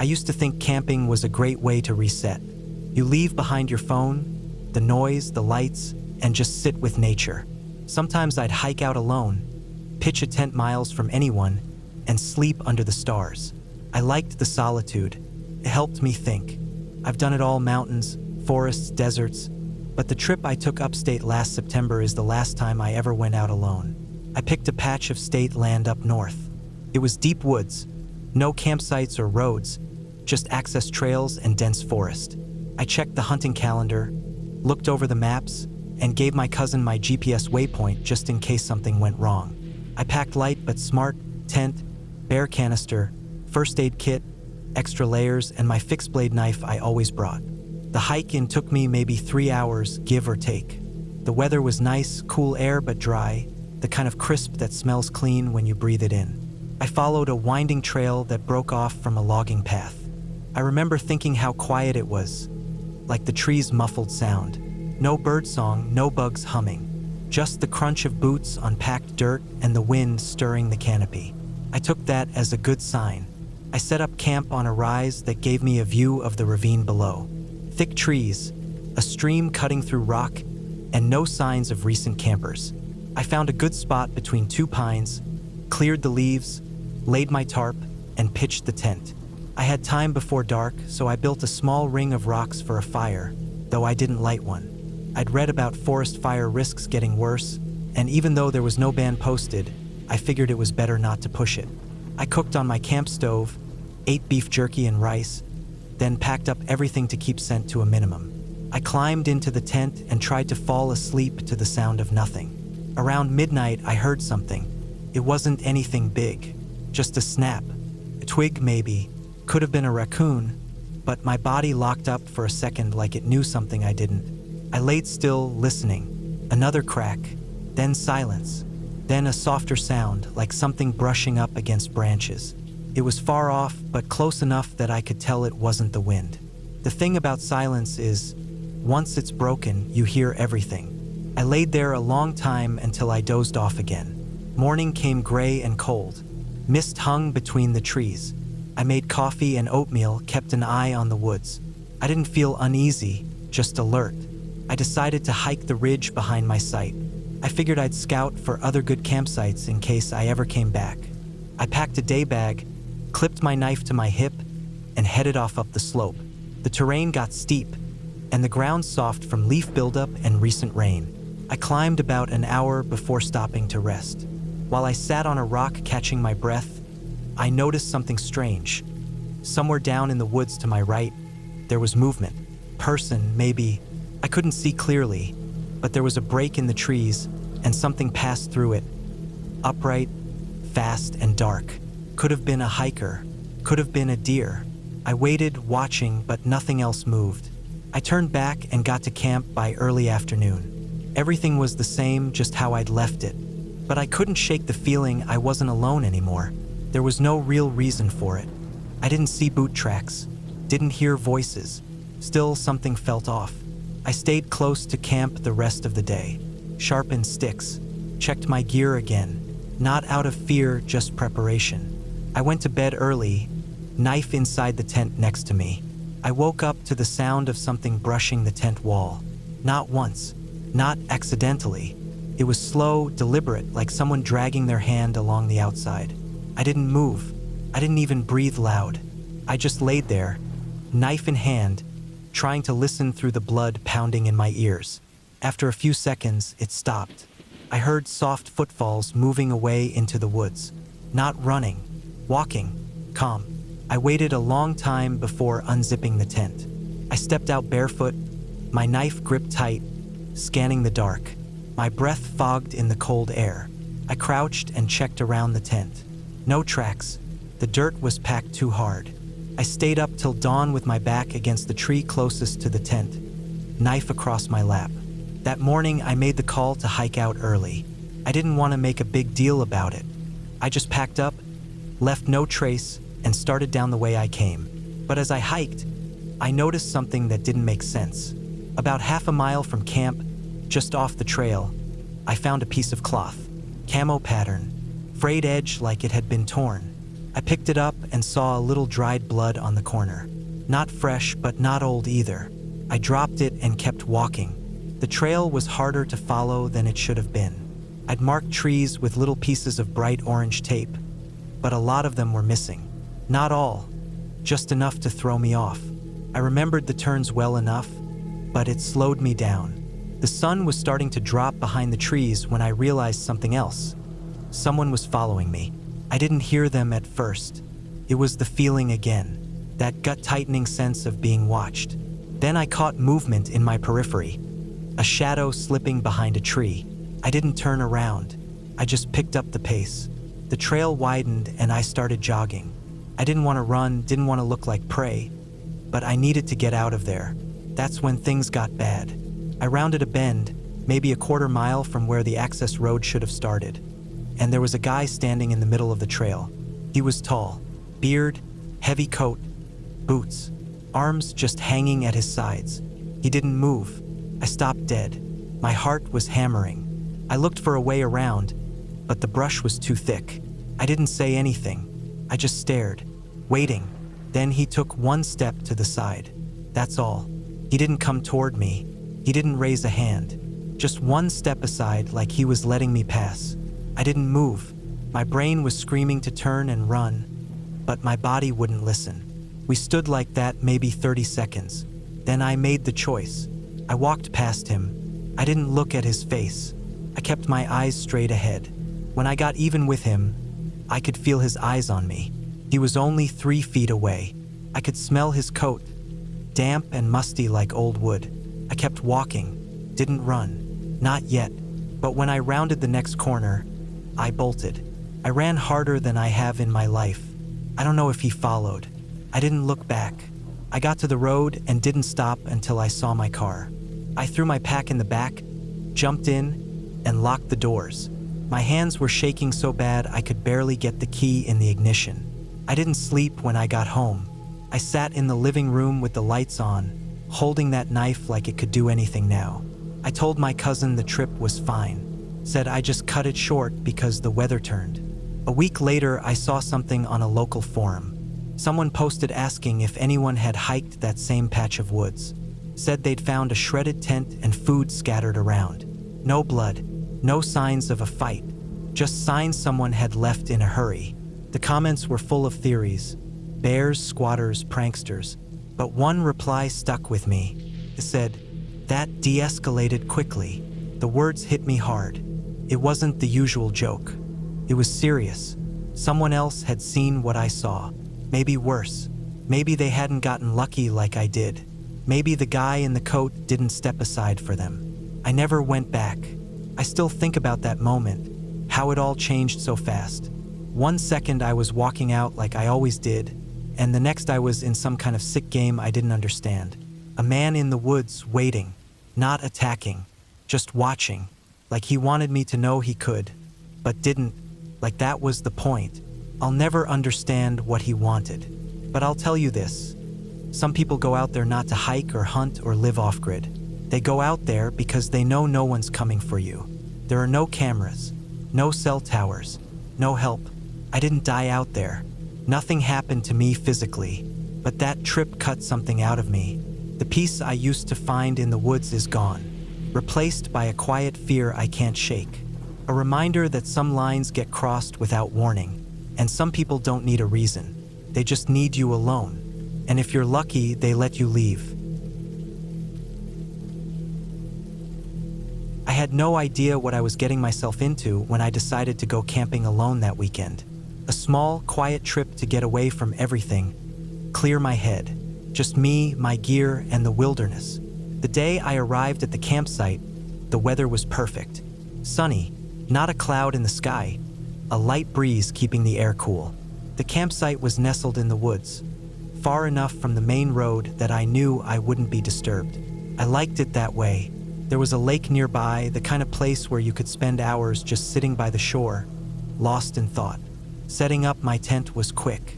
I used to think camping was a great way to reset. You leave behind your phone, the noise, the lights, and just sit with nature. Sometimes I'd hike out alone, pitch a tent miles from anyone, and sleep under the stars. I liked the solitude. It helped me think. I've done it all: mountains, forests, deserts, but the trip I took upstate last September is the last time I ever went out alone. I picked a patch of state land up north. It was deep woods, no campsites or roads, just access trails and dense forest. I checked the hunting calendar, looked over the maps, and gave my cousin my GPS waypoint just in case something went wrong. I packed light but smart: tent, bear canister, first aid kit, extra layers, and my fixed blade knife I always brought. The hike in took me maybe 3 hours, give or take. The weather was nice, cool air but dry, the kind of crisp that smells clean when you breathe it in. I followed a winding trail that broke off from a logging path. I remember thinking how quiet it was, like the trees' muffled sound. No birdsong, no bugs humming, just the crunch of boots on packed dirt and the wind stirring the canopy. I took that as a good sign. I set up camp on a rise that gave me a view of the ravine below. Thick trees, a stream cutting through rock, and no signs of recent campers. I found a good spot between 2 pines, cleared the leaves, laid my tarp, and pitched the tent. I had time before dark, so I built a small ring of rocks for a fire, though I didn't light one. I'd read about forest fire risks getting worse, and even though there was no ban posted, I figured it was better not to push it. I cooked on my camp stove, ate beef jerky and rice, then packed up everything to keep scent to a minimum. I climbed into the tent and tried to fall asleep to the sound of nothing. Around midnight, I heard something. It wasn't anything big, just a snap. A twig maybe, could have been a raccoon, but my body locked up for a second like it knew something I didn't. I laid still, listening. Another crack, then silence, then a softer sound like something brushing up against branches. It was far off, but close enough that I could tell it wasn't the wind. The thing about silence is, once it's broken, you hear everything. I laid there a long time until I dozed off again. Morning came gray and cold. Mist hung between the trees. I made coffee and oatmeal, kept an eye on the woods. I didn't feel uneasy, just alert. I decided to hike the ridge behind my site. I figured I'd scout for other good campsites in case I ever came back. I packed a day bag, clipped my knife to my hip, and headed off up the slope. The terrain got steep, and the ground soft from leaf buildup and recent rain. I climbed about an hour before stopping to rest. While I sat on a rock catching my breath, I noticed something strange. Somewhere down in the woods to my right, there was movement. Person, maybe. I couldn't see clearly, but there was a break in the trees, and something passed through it. Upright, fast, and dark. Could have been a hiker. Could have been a deer. I waited, watching, but nothing else moved. I turned back and got to camp by early afternoon. Everything was the same, just how I'd left it. But I couldn't shake the feeling I wasn't alone anymore. There was no real reason for it. I didn't see boot tracks, didn't hear voices. Still, something felt off. I stayed close to camp the rest of the day. Sharpened sticks, checked my gear again. Not out of fear, just preparation. I went to bed early, knife inside the tent next to me. I woke up to the sound of something brushing the tent wall. Not once. Not accidentally. It was slow, deliberate, like someone dragging their hand along the outside. I didn't move. I didn't even breathe loud. I just laid there, knife in hand, trying to listen through the blood pounding in my ears. After a few seconds, it stopped. I heard soft footfalls moving away into the woods. Not running, walking, calm. I waited a long time before unzipping the tent. I stepped out barefoot, my knife gripped tight, scanning the dark. My breath fogged in the cold air. I crouched and checked around the tent. No tracks. The dirt was packed too hard. I stayed up till dawn with my back against the tree closest to the tent, knife across my lap. That morning, I made the call to hike out early. I didn't want to make a big deal about it. I just packed up, left no trace, and started down the way I came. But as I hiked, I noticed something that didn't make sense. About half a mile from camp, just off the trail, I found a piece of cloth. Camo pattern, frayed edge like it had been torn. I picked it up and saw a little dried blood on the corner. Not fresh, but not old either. I dropped it and kept walking. The trail was harder to follow than it should have been. I'd marked trees with little pieces of bright orange tape, but a lot of them were missing. Not all, just enough to throw me off. I remembered the turns well enough, but it slowed me down. The sun was starting to drop behind the trees when I realized something else. Someone was following me. I didn't hear them at first. It was the feeling again, that gut-tightening sense of being watched. Then I caught movement in my periphery, a shadow slipping behind a tree. I didn't turn around. I just picked up the pace. The trail widened and I started jogging. I didn't want to run, didn't want to look like prey, but I needed to get out of there. That's when things got bad. I rounded a bend, maybe a quarter mile from where the access road should have started, and there was a guy standing in the middle of the trail. He was tall, beard, heavy coat, boots, arms just hanging at his sides. He didn't move. I stopped dead. My heart was hammering. I looked for a way around, but the brush was too thick. I didn't say anything. I just stared, waiting. Then he took one step to the side. That's all. He didn't come toward me. He didn't raise a hand. Just one step aside, like he was letting me pass. I didn't move. My brain was screaming to turn and run, but my body wouldn't listen. We stood like that maybe 30 seconds. Then I made the choice. I walked past him. I didn't look at his face. I kept my eyes straight ahead. When I got even with him, I could feel his eyes on me. He was only 3 feet away. I could smell his coat, damp and musty like old wood. I kept walking, didn't run, not yet. But when I rounded the next corner, I bolted. I ran harder than I have in my life. I don't know if he followed. I didn't look back. I got to the road and didn't stop until I saw my car. I threw my pack in the back, jumped in, and locked the doors. My hands were shaking so bad I could barely get the key in the ignition. I didn't sleep when I got home. I sat in the living room with the lights on, holding that knife like it could do anything now. I told my cousin the trip was fine, said I just cut it short because the weather turned. A week later, I saw something on a local forum. Someone posted asking if anyone had hiked that same patch of woods. Said they'd found a shredded tent and food scattered around. No blood, no signs of a fight, just signs someone had left in a hurry. The comments were full of theories, bears, squatters, pranksters, but one reply stuck with me. It said, "That de-escalated quickly." The words hit me hard. It wasn't the usual joke. It was serious. Someone else had seen what I saw. Maybe worse. Maybe they hadn't gotten lucky like I did. Maybe the guy in the coat didn't step aside for them. I never went back. I still think about that moment, how it all changed so fast. One second I was walking out like I always did, and the next I was in some kind of sick game I didn't understand. A man in the woods waiting, not attacking, just watching, like he wanted me to know he could, but didn't, like that was the point. I'll never understand what he wanted, but I'll tell you this. Some people go out there not to hike or hunt or live off-grid. They go out there because they know no one's coming for you. There are no cameras, no cell towers, no help. I didn't die out there. Nothing happened to me physically, but that trip cut something out of me. The peace I used to find in the woods is gone, replaced by a quiet fear I can't shake. A reminder that some lines get crossed without warning, and some people don't need a reason. They just need you alone. And if you're lucky, they let you leave. I had no idea what I was getting myself into when I decided to go camping alone that weekend. A small, quiet trip to get away from everything, clear my head. Just me, my gear, and the wilderness. The day I arrived at the campsite, the weather was perfect. Sunny, not a cloud in the sky, a light breeze keeping the air cool. The campsite was nestled in the woods, far enough from the main road that I knew I wouldn't be disturbed. I liked it that way. There was a lake nearby, the kind of place where you could spend hours just sitting by the shore, lost in thought. Setting up my tent was quick.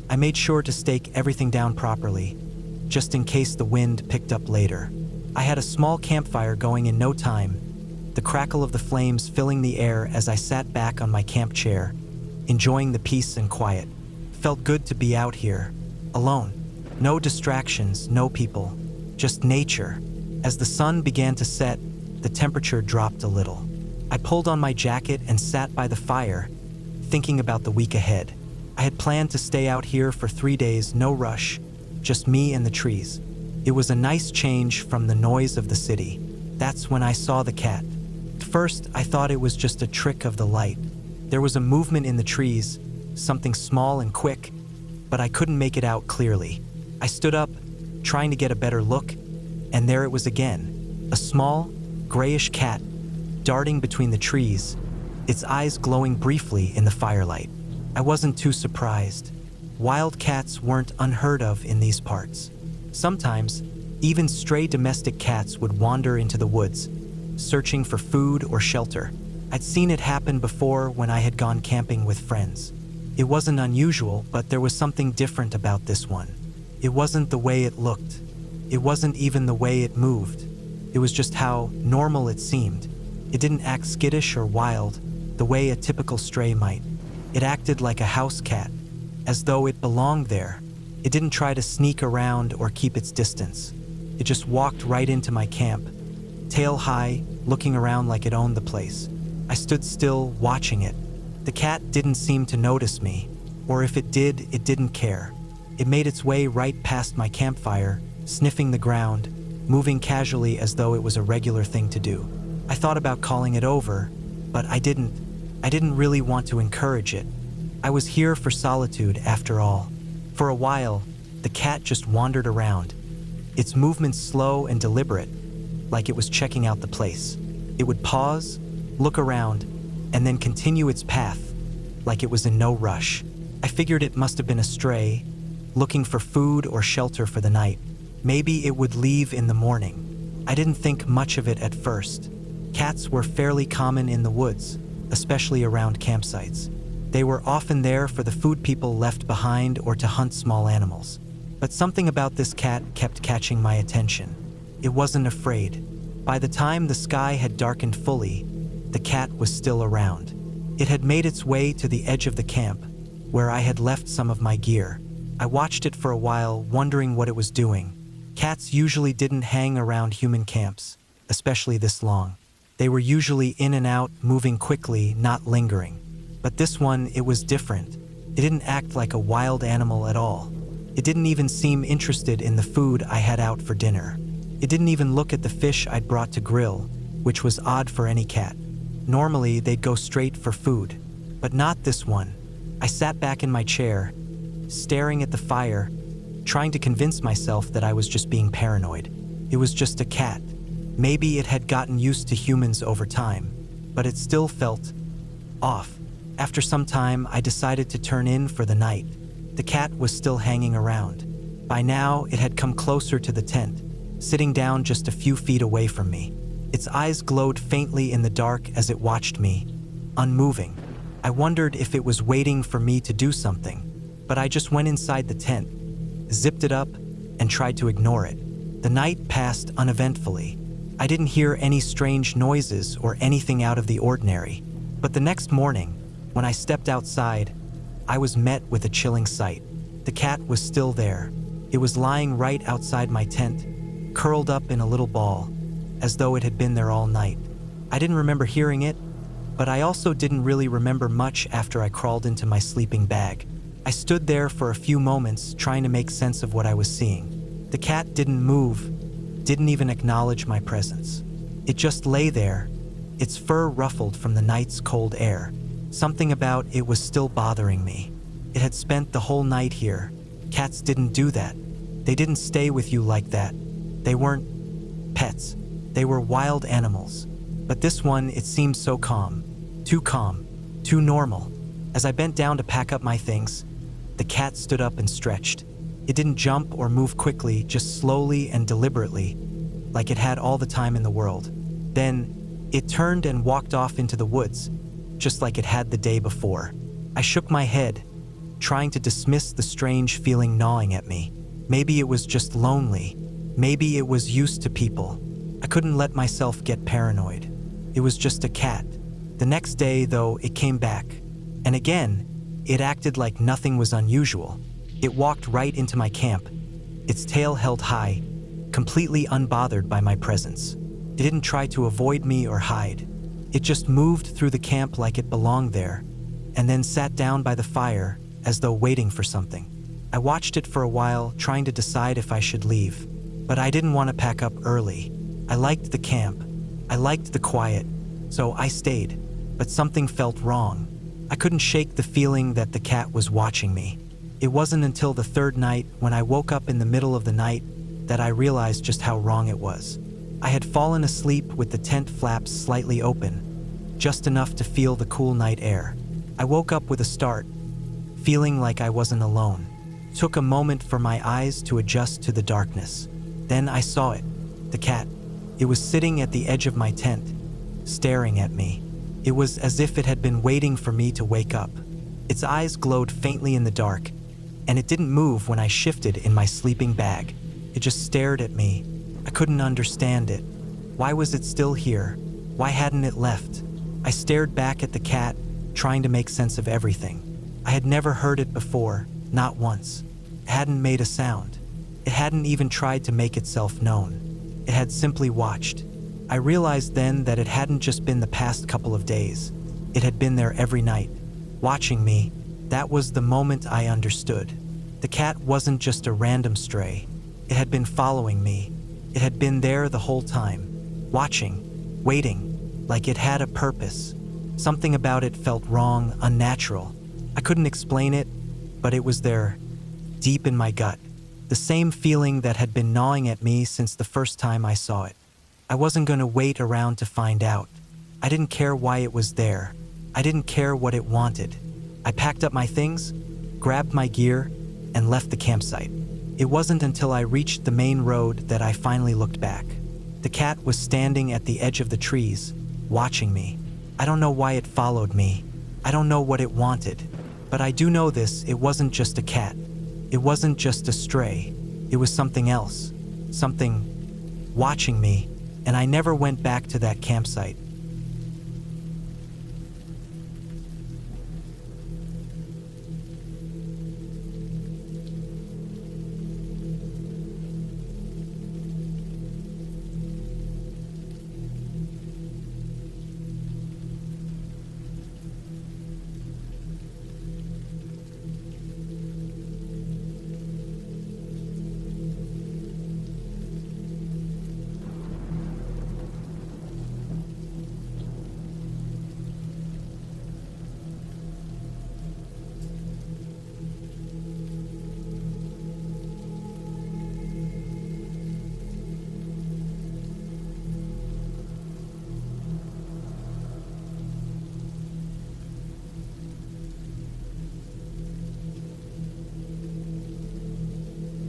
I made sure to stake everything down properly, just in case the wind picked up later. I had a small campfire going in no time, the crackle of the flames filling the air as I sat back on my camp chair, enjoying the peace and quiet. felt good to be out here, alone. No distractions, no people, just nature. As the sun began to set, the temperature dropped a little. I pulled on my jacket and sat by the fire, thinking about the week ahead. I had planned to stay out here for 3 days, no rush, just me and the trees. It was a nice change from the noise of the city. That's when I saw the cat. At first, I thought it was just a trick of the light. There was a movement in the trees, something small and quick, but I couldn't make it out clearly. I stood up, trying to get a better look, and there it was again, a small, grayish cat, darting between the trees, its eyes glowing briefly in the firelight. I wasn't too surprised. Wild cats weren't unheard of in these parts. Sometimes, even stray domestic cats would wander into the woods, searching for food or shelter. I'd seen it happen before when I had gone camping with friends. It wasn't unusual, but there was something different about this one. It wasn't the way it looked. It wasn't even the way it moved. It was just how normal it seemed. It didn't act skittish or wild, the way a typical stray might. It acted like a house cat, as though it belonged there. It didn't try to sneak around or keep its distance. It just walked right into my camp, tail high, looking around like it owned the place. I stood still, watching it. The cat didn't seem to notice me, or if it did, it didn't care. It made its way right past my campfire, sniffing the ground, moving casually as though it was a regular thing to do. I thought about calling it over, but I didn't. I didn't really want to encourage it. I was here for solitude, after all. For a while, the cat just wandered around, its movements slow and deliberate, like it was checking out the place. It would pause, look around, and then continue its path, like it was in no rush. I figured it must have been a stray, looking for food or shelter for the night. Maybe it would leave in the morning. I didn't think much of it at first. Cats were fairly common in the woods, especially around campsites. They were often there for the food people left behind or to hunt small animals. But something about this cat kept catching my attention. It wasn't afraid. By the time the sky had darkened fully, the cat was still around. It had made its way to the edge of the camp, where I had left some of my gear. I watched it for a while, wondering what it was doing. Cats usually didn't hang around human camps, especially this long. They were usually in and out, moving quickly, not lingering. But this one, it was different. It didn't act like a wild animal at all. It didn't even seem interested in the food I had out for dinner. It didn't even look at the fish I'd brought to grill, which was odd for any cat. Normally, they'd go straight for food, but not this one. I sat back in my chair, staring at the fire, trying to convince myself that I was just being paranoid. It was just a cat. Maybe it had gotten used to humans over time, but it still felt off. After some time, I decided to turn in for the night. The cat was still hanging around. By now, it had come closer to the tent, sitting down just a few feet away from me. Its eyes glowed faintly in the dark as it watched me, unmoving. I wondered if it was waiting for me to do something, but I just went inside the tent, zipped it up, and tried to ignore it. The night passed uneventfully. I didn't hear any strange noises or anything out of the ordinary. But the next morning, when I stepped outside, I was met with a chilling sight. The cat was still there. It was lying right outside my tent, curled up in a little ball, as though it had been there all night. I didn't remember hearing it, but I also didn't really remember much after I crawled into my sleeping bag. I stood there for a few moments, trying to make sense of what I was seeing. The cat didn't move, didn't even acknowledge my presence. It just lay there, its fur ruffled from the night's cold air. Something about it was still bothering me. It had spent the whole night here. Cats didn't do that. They didn't stay with you like that. They weren't pets. They were wild animals. But this one, it seemed so calm, too normal. As I bent down to pack up my things, the cat stood up and stretched. It didn't jump or move quickly, just slowly and deliberately, like it had all the time in the world. Then, it turned and walked off into the woods, just like it had the day before. I shook my head, trying to dismiss the strange feeling gnawing at me. Maybe it was just lonely. Maybe it was used to people. I couldn't let myself get paranoid. It was just a cat. The next day, though, it came back. And again, It acted like nothing was unusual. It walked right into my camp, its tail held high, completely unbothered by my presence. It didn't try to avoid me or hide. It just moved through the camp like it belonged there, and then sat down by the fire as though waiting for something. I watched it for a while, trying to decide if I should leave, but I didn't want to pack up early. I liked the camp. I liked the quiet, so I stayed, but something felt wrong. I couldn't shake the feeling that the cat was watching me. It wasn't until the third night, when I woke up in the middle of the night, that I realized just how wrong it was. I had fallen asleep with the tent flaps slightly open, just enough to feel the cool night air. I woke up with a start, feeling like I wasn't alone. Took a moment for my eyes to adjust to the darkness. Then I saw it, the cat. It was sitting at the edge of my tent, staring at me. It was as if it had been waiting for me to wake up. Its eyes glowed faintly in the dark, and it didn't move when I shifted in my sleeping bag. It just stared at me. I couldn't understand it. Why was it still here? Why hadn't it left? I stared back at the cat, trying to make sense of everything. I had never heard it before, not once. It hadn't made a sound. It hadn't even tried to make itself known. It had simply watched. I realized then that it hadn't just been the past couple of days. It had been there every night, watching me. That was the moment I understood. The cat wasn't just a random stray. It had been following me. It had been there the whole time, watching, waiting, like it had a purpose. Something about it felt wrong, unnatural. I couldn't explain it, but it was there, deep in my gut. The same feeling that had been gnawing at me since the first time I saw it. I wasn't going to wait around to find out. I didn't care why it was there. I didn't care what it wanted. I packed up my things, grabbed my gear, and left the campsite. It wasn't until I reached the main road that I finally looked back. The cat was standing at the edge of the trees, watching me. I don't know why it followed me. I don't know what it wanted. But I do know this: it wasn't just a cat. It wasn't just a stray. It was something else. Something watching me. And I never went back to that campsite.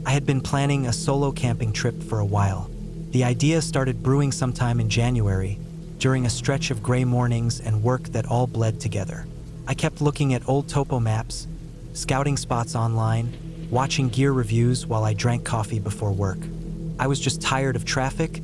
I had been planning a solo camping trip for a while. The idea started brewing sometime in January, during a stretch of gray mornings and work that all bled together. I kept looking at old topo maps, scouting spots online, watching gear reviews while I drank coffee before work. I was just tired of traffic,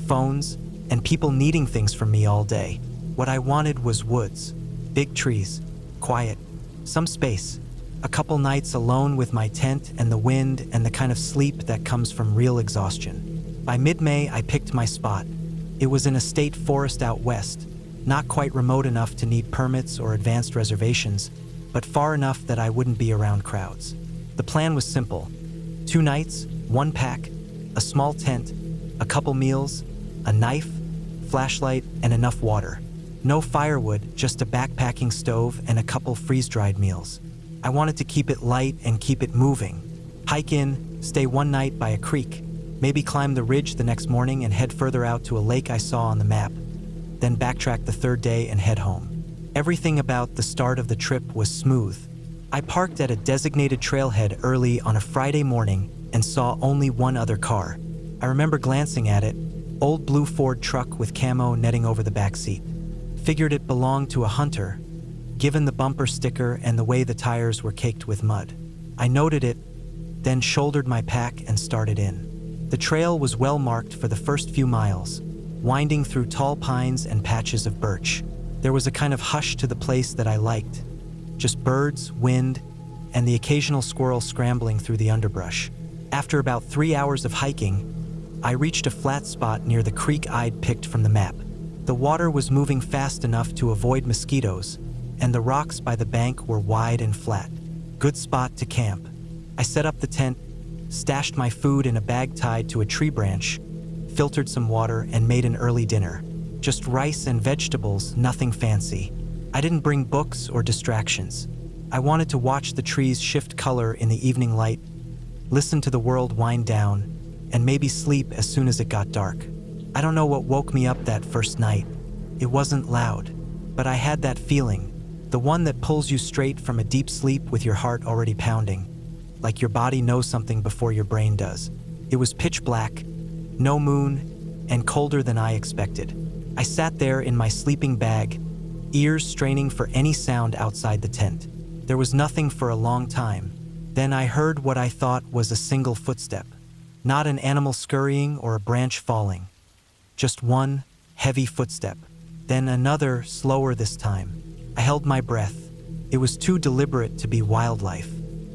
phones, and people needing things from me all day. What I wanted was woods, big trees, quiet, some space. A couple nights alone with my tent and the wind and the kind of sleep that comes from real exhaustion. By mid-May, I picked my spot. It was in a state forest out west, not quite remote enough to need permits or advanced reservations, but far enough that I wouldn't be around crowds. The plan was simple: 2 nights, 1 pack, a small tent, a couple meals, a knife, flashlight, and enough water. No firewood, just a backpacking stove and a couple freeze-dried meals. I wanted to keep it light and keep it moving. Hike in, stay 1 night by a creek, maybe climb the ridge the next morning and head further out to a lake I saw on the map, then backtrack the 3rd day and head home. Everything about the start of the trip was smooth. I parked at a designated trailhead early on a Friday morning and saw only 1 other car. I remember glancing at it, old blue Ford truck with camo netting over the back seat. Figured it belonged to a hunter, given the bumper sticker and the way the tires were caked with mud. I noted it, then shouldered my pack and started in. The trail was well marked for the first few miles, winding through tall pines and patches of birch. There was a kind of hush to the place that I liked. Just birds, wind, and the occasional squirrel scrambling through the underbrush. After about 3 hours of hiking, I reached a flat spot near the creek I'd picked from the map. The water was moving fast enough to avoid mosquitoes, and the rocks by the bank were wide and flat. Good spot to camp. I set up the tent, stashed my food in a bag tied to a tree branch, filtered some water, and made an early dinner. Just rice and vegetables, nothing fancy. I didn't bring books or distractions. I wanted to watch the trees shift color in the evening light, listen to the world wind down, and maybe sleep as soon as it got dark. I don't know what woke me up that first night. It wasn't loud, but I had that feeling, the one that pulls you straight from a deep sleep with your heart already pounding, like your body knows something before your brain does. It was pitch black, no moon, and colder than I expected. I sat there in my sleeping bag, ears straining for any sound outside the tent. There was nothing for a long time. Then I heard what I thought was a single footstep. Not an animal scurrying or a branch falling. Just one heavy footstep. Then another, slower this time. I held my breath. It was too deliberate to be wildlife.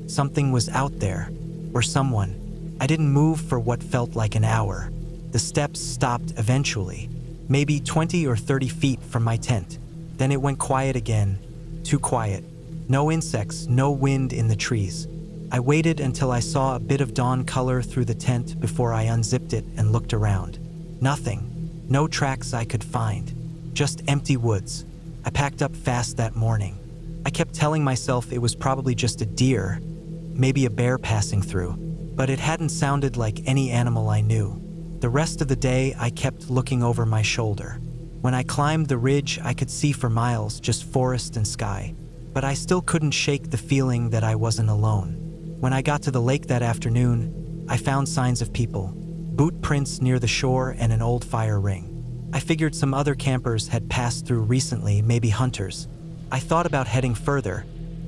Something was out there, or someone. I didn't move for what felt like an hour. The steps stopped eventually, maybe 20 or 30 feet from my tent. Then it went quiet again, too quiet. No insects, no wind in the trees. I waited until I saw a bit of dawn color through the tent before I unzipped it and looked around. Nothing. No tracks I could find. Just empty woods. I packed up fast that morning. I kept telling myself it was probably just a deer, maybe a bear passing through, but it hadn't sounded like any animal I knew. The rest of the day, I kept looking over my shoulder. When I climbed the ridge, I could see for miles, just forest and sky, but I still couldn't shake the feeling that I wasn't alone. When I got to the lake that afternoon, I found signs of people, boot prints near the shore and an old fire ring. I figured some other campers had passed through recently, maybe hunters. I thought about heading further,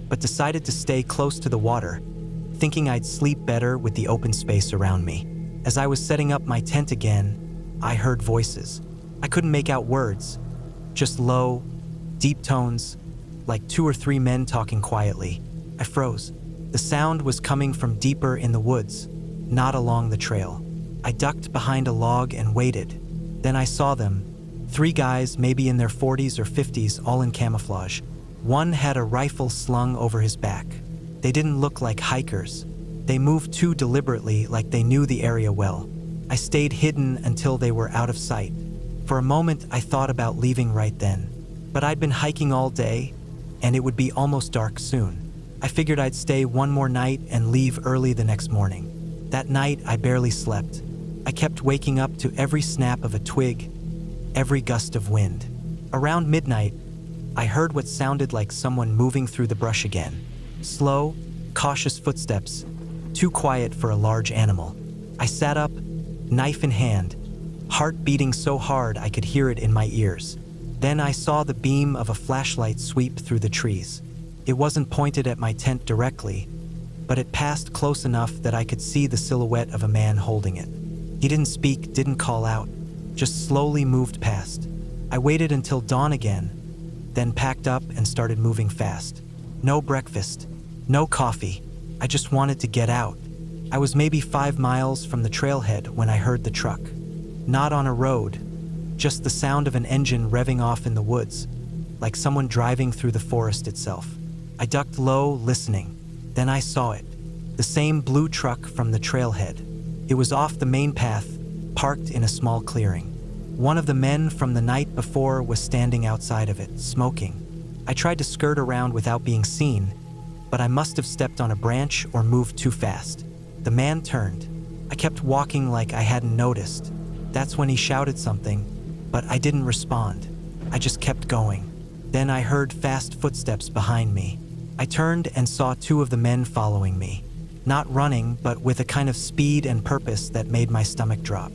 but decided to stay close to the water, thinking I'd sleep better with the open space around me. As I was setting up my tent again, I heard voices. I couldn't make out words, just low, deep tones, like 2 or 3 men talking quietly. I froze. The sound was coming from deeper in the woods, not along the trail. I ducked behind a log and waited. Then I saw them, 3 guys, maybe in their 40s or 50s, all in camouflage. One had a rifle slung over his back. They didn't look like hikers. They moved too deliberately, like they knew the area well. I stayed hidden until they were out of sight. For a moment, I thought about leaving right then. But I'd been hiking all day, and it would be almost dark soon. I figured I'd stay one more night and leave early the next morning. That night, I barely slept. I kept waking up to every snap of a twig, every gust of wind. Around midnight, I heard what sounded like someone moving through the brush again. Slow, cautious footsteps, too quiet for a large animal. I sat up, knife in hand, heart beating so hard I could hear it in my ears. Then I saw the beam of a flashlight sweep through the trees. It wasn't pointed at my tent directly, but it passed close enough that I could see the silhouette of a man holding it. He didn't speak, didn't call out, just slowly moved past. I waited until dawn again, then packed up and started moving fast. No breakfast, no coffee. I just wanted to get out. I was maybe 5 miles from the trailhead when I heard the truck. Not on a road, just the sound of an engine revving off in the woods, like someone driving through the forest itself. I ducked low, listening. Then I saw it, the same blue truck from the trailhead. It was off the main path, parked in a small clearing. One of the men from the night before was standing outside of it, smoking. I tried to skirt around without being seen, but I must have stepped on a branch or moved too fast. The man turned. I kept walking like I hadn't noticed. That's when he shouted something, but I didn't respond. I just kept going. Then I heard fast footsteps behind me. I turned and saw 2 of the men following me. Not running, but with a kind of speed and purpose that made my stomach drop.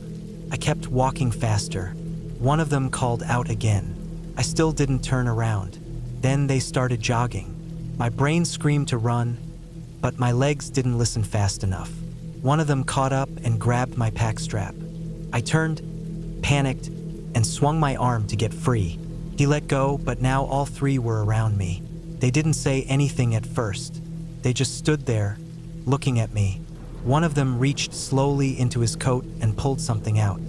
I kept walking faster. One of them called out again. I still didn't turn around. Then they started jogging. My brain screamed to run, but my legs didn't listen fast enough. One of them caught up and grabbed my pack strap. I turned, panicked, and swung my arm to get free. He let go, but now all 3 were around me. They didn't say anything at first. They just stood there, looking at me. One of them reached slowly into his coat and pulled something out.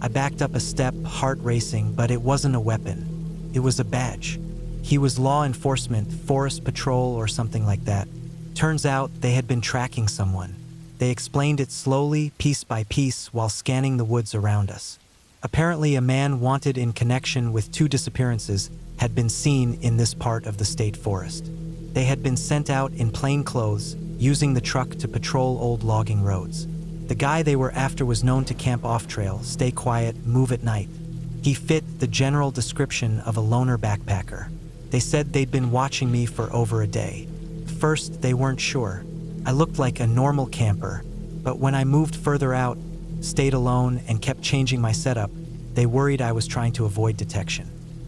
I backed up a step, heart racing, but it wasn't a weapon. It was a badge. He was law enforcement, forest patrol or something like that. Turns out they had been tracking someone. They explained it slowly, piece by piece, while scanning the woods around us. Apparently, a man wanted in connection with 2 disappearances had been seen in this part of the state forest. They had been sent out in plain clothes, using the truck to patrol old logging roads. The guy they were after was known to camp off-trail, stay quiet, move at night. He fit the general description of a loner backpacker. They said they'd been watching me for over a day. First, they weren't sure. I looked like a normal camper, but when I moved further out, stayed alone, and kept changing my setup, they worried I was trying to avoid detection.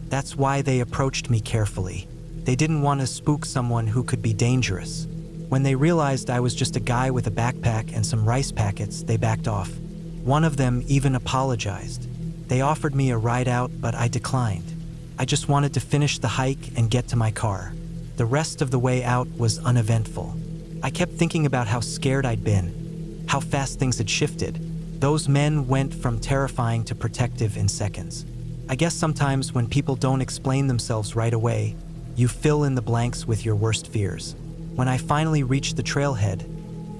That's why they approached me carefully. They didn't want to spook someone who could be dangerous. When they realized I was just a guy with a backpack and some rice packets, they backed off. One of them even apologized. They offered me a ride out, but I declined. I just wanted to finish the hike and get to my car. The rest of the way out was uneventful. I kept thinking about how scared I'd been, how fast things had shifted. Those men went from terrifying to protective in seconds. I guess sometimes when people don't explain themselves right away, you fill in the blanks with your worst fears. When I finally reached the trailhead,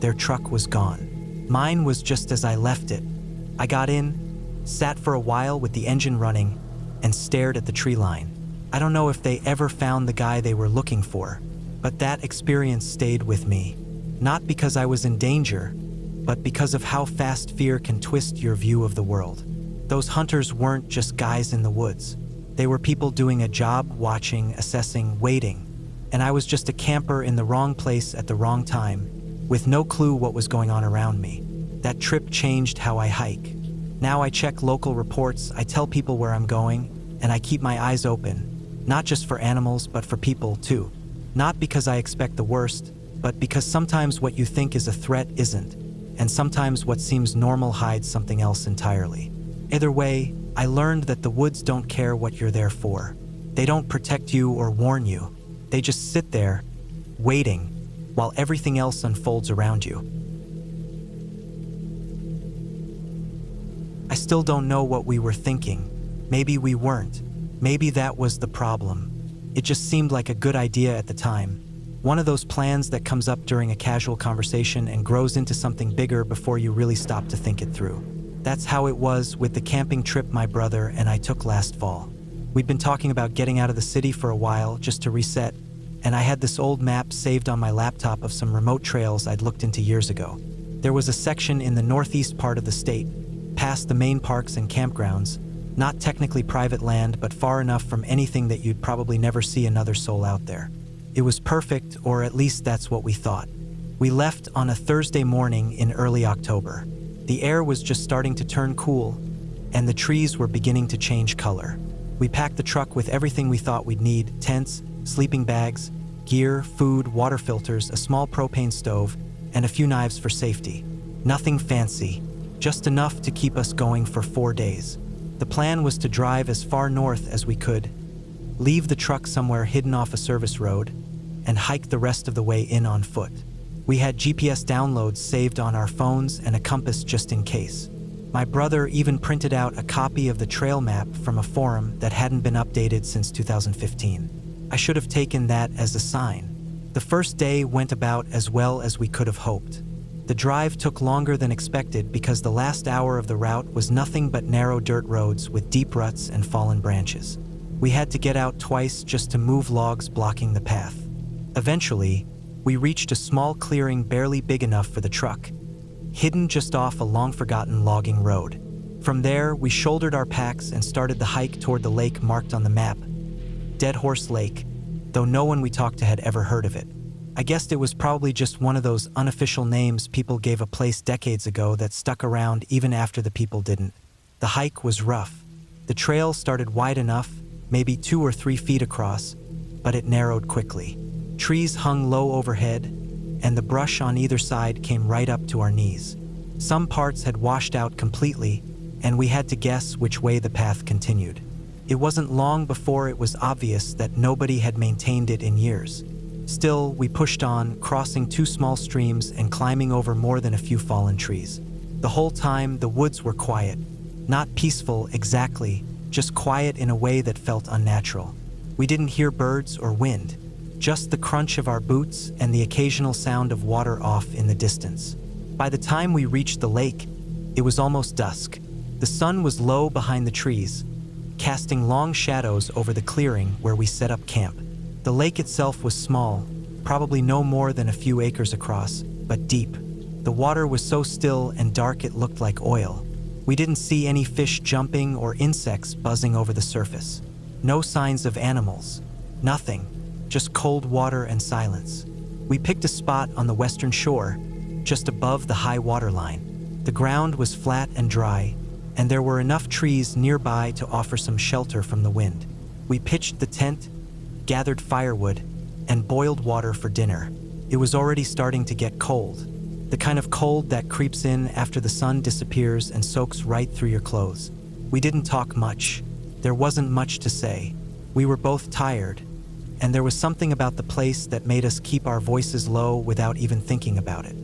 their truck was gone. Mine was just as I left it. I got in, sat for a while with the engine running, and stared at the tree line. I don't know if they ever found the guy they were looking for, but that experience stayed with me. Not because I was in danger, but because of how fast fear can twist your view of the world. Those hunters weren't just guys in the woods. They were people doing a job, watching, assessing, waiting. And I was just a camper in the wrong place at the wrong time, with no clue what was going on around me. That trip changed how I hike. Now I check local reports, I tell people where I'm going, and I keep my eyes open. Not just for animals, but for people too. Not because I expect the worst, but because sometimes what you think is a threat isn't, and sometimes what seems normal hides something else entirely. Either way, I learned that the woods don't care what you're there for. They don't protect you or warn you. They just sit there, waiting, while everything else unfolds around you. I still don't know what we were thinking. Maybe we weren't. Maybe that was the problem. It just seemed like a good idea at the time. One of those plans that comes up during a casual conversation and grows into something bigger before you really stop to think it through. That's how it was with the camping trip my brother and I took last fall. We'd been talking about getting out of the city for a while just to reset, and I had this old map saved on my laptop of some remote trails I'd looked into years ago. There was a section in the northeast part of the state, past the main parks and campgrounds, not technically private land, but far enough from anything that you'd probably never see another soul out there. It was perfect, or at least that's what we thought. We left on a Thursday morning in early October. The air was just starting to turn cool, and the trees were beginning to change color. We packed the truck with everything we thought we'd need: tents, sleeping bags, gear, food, water filters, a small propane stove, and a few knives for safety. Nothing fancy, just enough to keep us going for 4 days. The plan was to drive as far north as we could, leave the truck somewhere hidden off a service road, and hike the rest of the way in on foot. We had GPS downloads saved on our phones and a compass just in case. My brother even printed out a copy of the trail map from a forum that hadn't been updated since 2015. I should have taken that as a sign. The first day went about as well as we could have hoped. The drive took longer than expected because the last hour of the route was nothing but narrow dirt roads with deep ruts and fallen branches. We had to get out twice just to move logs blocking the path. Eventually, we reached a small clearing barely big enough for the truck, hidden just off a long-forgotten logging road. From there, we shouldered our packs and started the hike toward the lake marked on the map, Dead Horse Lake, though no one we talked to had ever heard of it. I guessed it was probably just one of those unofficial names people gave a place decades ago that stuck around even after the people didn't. The hike was rough. The trail started wide enough, maybe 2 or 3 feet across, but it narrowed quickly. Trees hung low overhead, and the brush on either side came right up to our knees. Some parts had washed out completely, and we had to guess which way the path continued. It wasn't long before it was obvious that nobody had maintained it in years. Still, we pushed on, crossing 2 small streams and climbing over more than a few fallen trees. The whole time, the woods were quiet. Not peaceful exactly, just quiet in a way that felt unnatural. We didn't hear birds or wind, just the crunch of our boots and the occasional sound of water off in the distance. By the time we reached the lake, it was almost dusk. The sun was low behind the trees, casting long shadows over the clearing where we set up camp. The lake itself was small, probably no more than a few acres across, but deep. The water was so still and dark it looked like oil. We didn't see any fish jumping or insects buzzing over the surface. No signs of animals. Nothing. Just cold water and silence. We picked a spot on the western shore, just above the high water line. The ground was flat and dry, and there were enough trees nearby to offer some shelter from the wind. We pitched the tent, gathered firewood, and boiled water for dinner. It was already starting to get cold. The kind of cold that creeps in after the sun disappears and soaks right through your clothes. We didn't talk much. There wasn't much to say. We were both tired, and there was something about the place that made us keep our voices low without even thinking about it.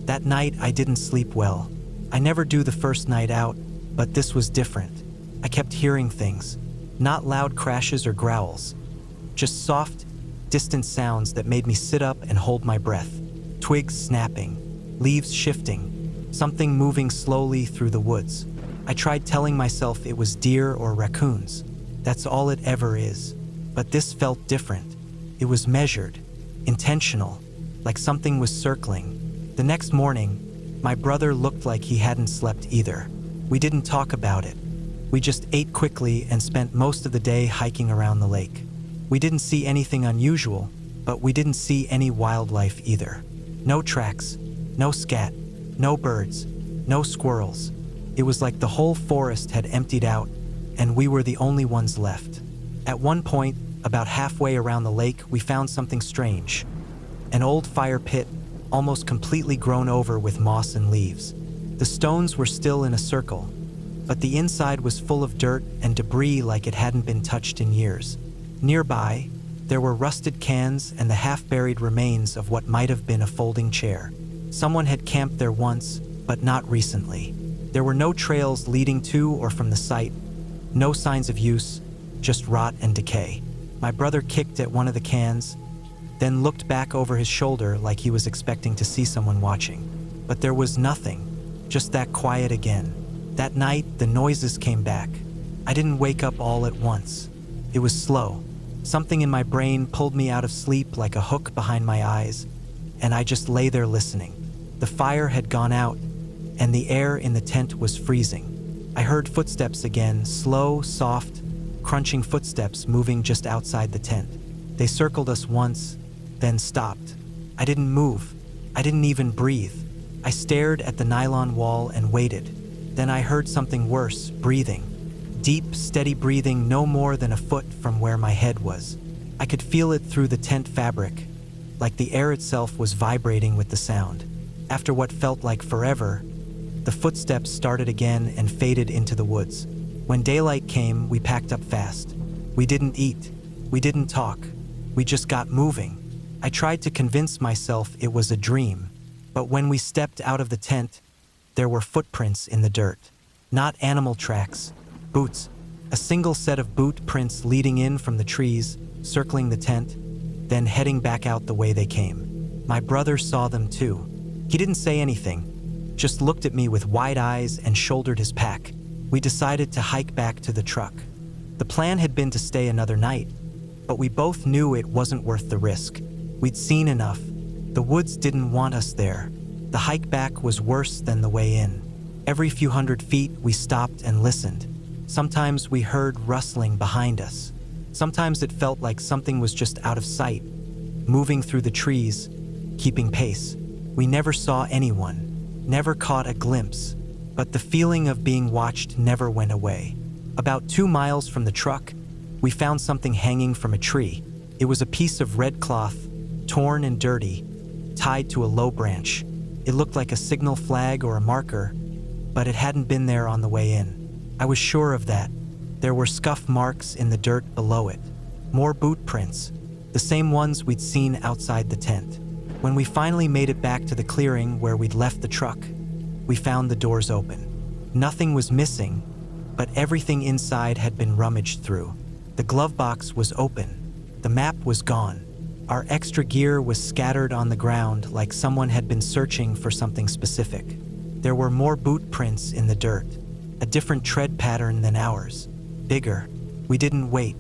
That night, I didn't sleep well. I never do the first night out, but this was different. I kept hearing things, not loud crashes or growls, just soft, distant sounds that made me sit up and hold my breath. Twigs snapping, leaves shifting, something moving slowly through the woods. I tried telling myself it was deer or raccoons. That's all it ever is. But this felt different. It was measured, intentional, like something was circling. The next morning, my brother looked like he hadn't slept either. We didn't talk about it. We just ate quickly and spent most of the day hiking around the lake. We didn't see anything unusual, but we didn't see any wildlife either. No tracks, no scat, no birds, no squirrels. It was like the whole forest had emptied out, and we were the only ones left. At one point, about halfway around the lake, we found something strange. An old fire pit, almost completely grown over with moss and leaves. The stones were still in a circle, but the inside was full of dirt and debris like it hadn't been touched in years. Nearby, there were rusted cans and the half-buried remains of what might have been a folding chair. Someone had camped there once, but not recently. There were no trails leading to or from the site, no signs of use, just rot and decay. My brother kicked at one of the cans, then looked back over his shoulder like he was expecting to see someone watching. But there was nothing, just that quiet again. That night, the noises came back. I didn't wake up all at once. It was slow. Something in my brain pulled me out of sleep like a hook behind my eyes, and I just lay there listening. The fire had gone out, and the air in the tent was freezing. I heard footsteps again, slow, soft, crunching footsteps moving just outside the tent. They circled us once, then stopped. I didn't move. I didn't even breathe. I stared at the nylon wall and waited. Then I heard something worse, breathing. Deep, steady breathing no more than a foot from where my head was. I could feel it through the tent fabric, like the air itself was vibrating with the sound. After what felt like forever, the footsteps started again and faded into the woods. When daylight came, we packed up fast. We didn't eat. We didn't talk. We just got moving. I tried to convince myself it was a dream, but when we stepped out of the tent, there were footprints in the dirt. Not animal tracks, boots. A single set of boot prints leading in from the trees, circling the tent, then heading back out the way they came. My brother saw them too. He didn't say anything, just looked at me with wide eyes and shouldered his pack. We decided to hike back to the truck. The plan had been to stay another night, but we both knew it wasn't worth the risk. We'd seen enough. The woods didn't want us there. The hike back was worse than the way in. Every few hundred feet, we stopped and listened. Sometimes we heard rustling behind us. Sometimes it felt like something was just out of sight, moving through the trees, keeping pace. We never saw anyone, never caught a glimpse, but the feeling of being watched never went away. About 2 miles from the truck, we found something hanging from a tree. It was a piece of red cloth, torn and dirty, tied to a low branch. It looked like a signal flag or a marker, but it hadn't been there on the way in. I was sure of that. There were scuff marks in the dirt below it. More boot prints, the same ones we'd seen outside the tent. When we finally made it back to the clearing where we'd left the truck, we found the doors open. Nothing was missing, but everything inside had been rummaged through. The glove box was open. The map was gone. Our extra gear was scattered on the ground like someone had been searching for something specific. There were more boot prints in the dirt, a different tread pattern than ours, bigger. We didn't wait.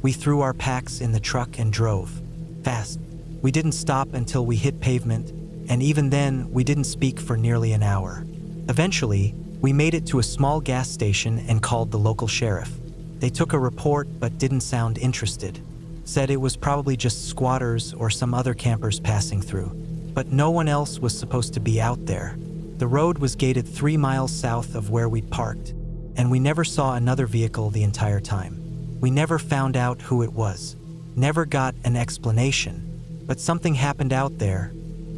We threw our packs in the truck and drove. Fast. We didn't stop until we hit pavement, and even then, we didn't speak for nearly an hour. Eventually, we made it to a small gas station and called the local sheriff. They took a report but didn't sound interested. Said it was probably just squatters or some other campers passing through. But no one else was supposed to be out there. The road was gated 3 miles south of where we'd parked, and we never saw another vehicle the entire time. We never found out who it was, never got an explanation. But something happened out there,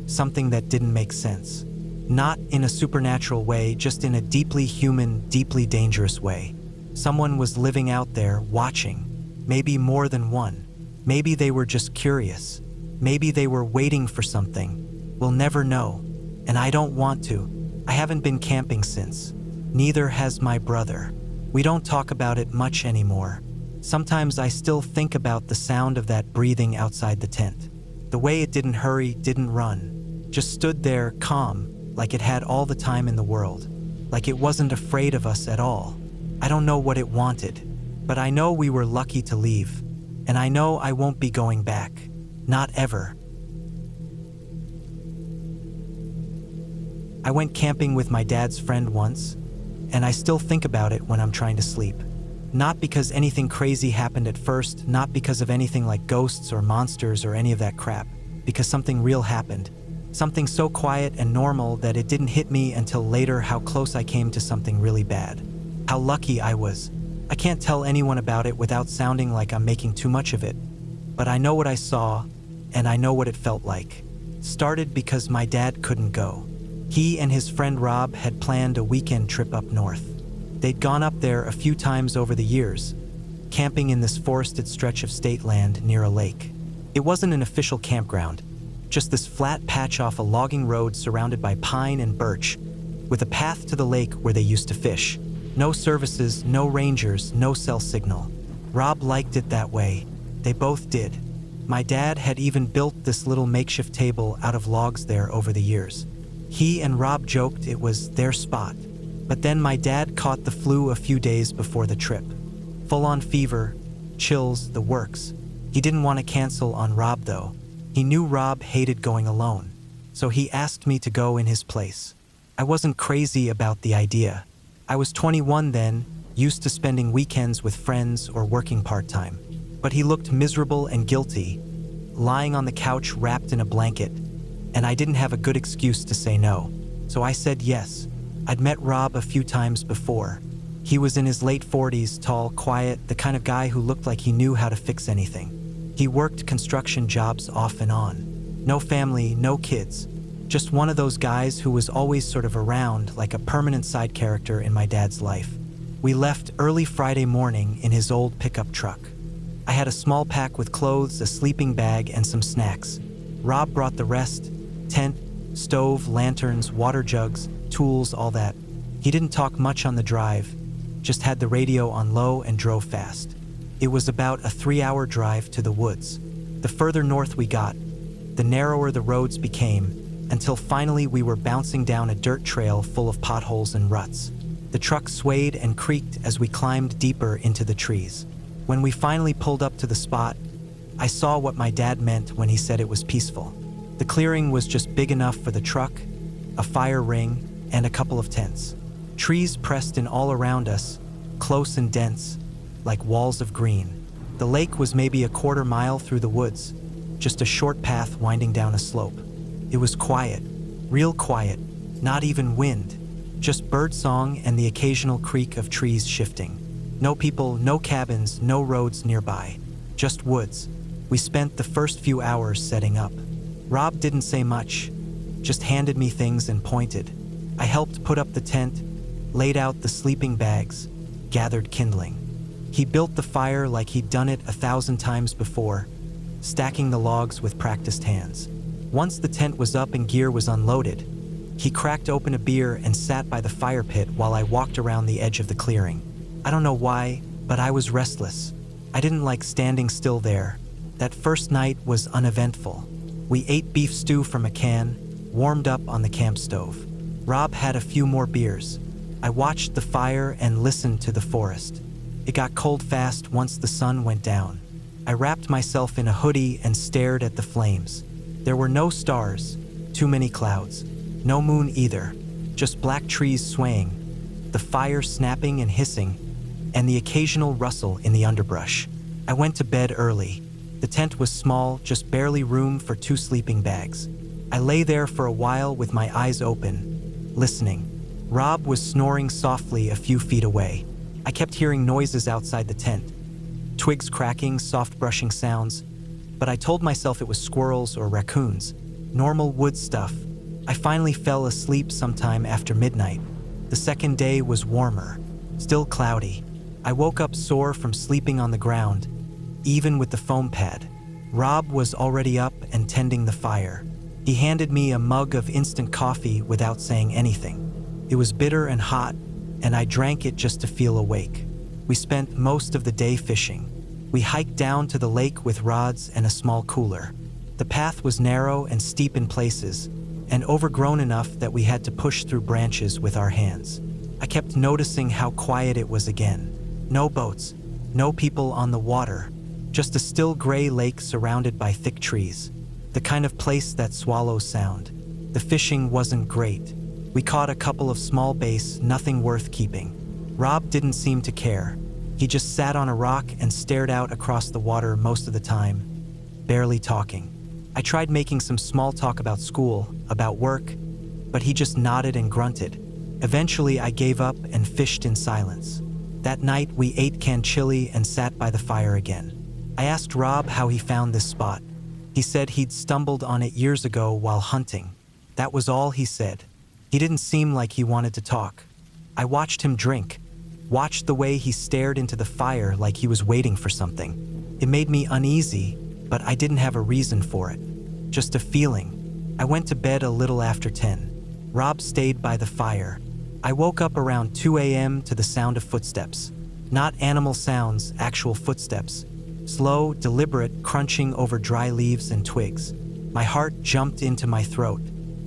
something that didn't make sense. Not in a supernatural way, just in a deeply human, deeply dangerous way. Someone was living out there, watching. Maybe more than one. Maybe they were just curious. Maybe they were waiting for something. We'll never know. And I don't want to. I haven't been camping since. Neither has my brother. We don't talk about it much anymore. Sometimes I still think about the sound of that breathing outside the tent. The way it didn't hurry, didn't run. Just stood there, calm, like it had all the time in the world. Like it wasn't afraid of us at all. I don't know what it wanted, but I know we were lucky to leave. And I know I won't be going back. Not ever. I went camping with my dad's friend once, and I still think about it when I'm trying to sleep. Not because anything crazy happened at first, not because of anything like ghosts or monsters or any of that crap, because something real happened. Something so quiet and normal that it didn't hit me until later how close I came to something really bad. How lucky I was. I can't tell anyone about it without sounding like I'm making too much of it. But I know what I saw, and I know what it felt like. Started because my dad couldn't go. He and his friend Rob had planned a weekend trip up north. They'd gone up there a few times over the years, camping in this forested stretch of state land near a lake. It wasn't an official campground, just this flat patch off a logging road surrounded by pine and birch, with a path to the lake where they used to fish. No services, no rangers, no cell signal. Rob liked it that way. They both did. My dad had even built this little makeshift table out of logs there over the years. He and Rob joked it was their spot. But then my dad caught the flu a few days before the trip. Full-on fever, chills, the works. He didn't want to cancel on Rob though. He knew Rob hated going alone, so he asked me to go in his place. I wasn't crazy about the idea. I was 21 then, used to spending weekends with friends or working part-time. But he looked miserable and guilty, lying on the couch wrapped in a blanket, and I didn't have a good excuse to say no. So I said yes. I'd met Rob a few times before. He was in his late 40s, tall, quiet, the kind of guy who looked like he knew how to fix anything. He worked construction jobs off and on. No family, no kids. Just one of those guys who was always sort of around, like a permanent side character in my dad's life. We left early Friday morning in his old pickup truck. I had a small pack with clothes, a sleeping bag, and some snacks. Rob brought the rest: tent, stove, lanterns, water jugs, tools, all that. He didn't talk much on the drive, just had the radio on low and drove fast. It was about a 3-hour drive to the woods. The further north we got, the narrower the roads became, until finally we were bouncing down a dirt trail full of potholes and ruts. The truck swayed and creaked as we climbed deeper into the trees. When we finally pulled up to the spot, I saw what my dad meant when he said it was peaceful. The clearing was just big enough for the truck, a fire ring, and a couple of tents. Trees pressed in all around us, close and dense, like walls of green. The lake was maybe a quarter mile through the woods, just a short path winding down a slope. It was quiet, real quiet, not even wind, just birdsong and the occasional creak of trees shifting. No people, no cabins, no roads nearby, just woods. We spent the first few hours setting up. Rob didn't say much, just handed me things and pointed. I helped put up the tent, laid out the sleeping bags, gathered kindling. He built the fire like he'd done it 1,000 times before, stacking the logs with practiced hands. Once the tent was up and gear was unloaded, he cracked open a beer and sat by the fire pit while I walked around the edge of the clearing. I don't know why, but I was restless. I didn't like standing still there. That first night was uneventful. We ate beef stew from a can, warmed up on the camp stove. Rob had a few more beers. I watched the fire and listened to the forest. It got cold fast once the sun went down. I wrapped myself in a hoodie and stared at the flames. There were no stars, too many clouds. No moon either, just black trees swaying, the fire snapping and hissing, and the occasional rustle in the underbrush. I went to bed early. The tent was small, just barely room for 2 sleeping bags. I lay there for a while with my eyes open, listening. Rob was snoring softly a few feet away. I kept hearing noises outside the tent. Twigs cracking, soft brushing sounds, but I told myself it was squirrels or raccoons, normal wood stuff. I finally fell asleep sometime after midnight. The second day was warmer, still cloudy. I woke up sore from sleeping on the ground, even with the foam pad. Rob was already up and tending the fire. He handed me a mug of instant coffee without saying anything. It was bitter and hot, and I drank it just to feel awake. We spent most of the day fishing. We hiked down to the lake with rods and a small cooler. The path was narrow and steep in places, and overgrown enough that we had to push through branches with our hands. I kept noticing how quiet it was again. No boats, no people on the water, just a still gray lake surrounded by thick trees. The kind of place that swallows sound. The fishing wasn't great. We caught a couple of small bass, nothing worth keeping. Rob didn't seem to care. He just sat on a rock and stared out across the water most of the time, barely talking. I tried making some small talk about school, about work, but he just nodded and grunted. Eventually, I gave up and fished in silence. That night, we ate canned chili and sat by the fire again. I asked Rob how he found this spot. He said he'd stumbled on it years ago while hunting. That was all he said. He didn't seem like he wanted to talk. I watched him drink, watched the way he stared into the fire like he was waiting for something. It made me uneasy, but I didn't have a reason for it. Just a feeling. I went to bed a little after 10. Rob stayed by the fire. I woke up around 2 a.m. to the sound of footsteps. Not animal sounds, actual footsteps. Slow, deliberate crunching over dry leaves and twigs. My heart jumped into my throat.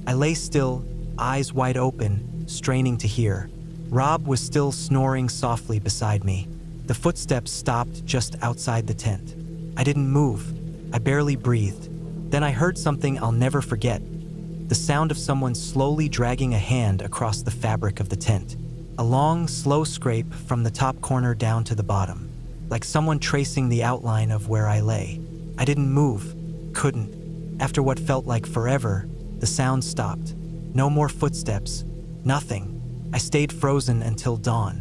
I lay still, eyes wide open, straining to hear. Rob was still snoring softly beside me. The footsteps stopped just outside the tent. I didn't move. I barely breathed. Then I heard something I'll never forget. The sound of someone slowly dragging a hand across the fabric of the tent. A long, slow scrape from the top corner down to the bottom, like someone tracing the outline of where I lay. I didn't move, couldn't. After what felt like forever, the sound stopped. No more footsteps, nothing. I stayed frozen until dawn.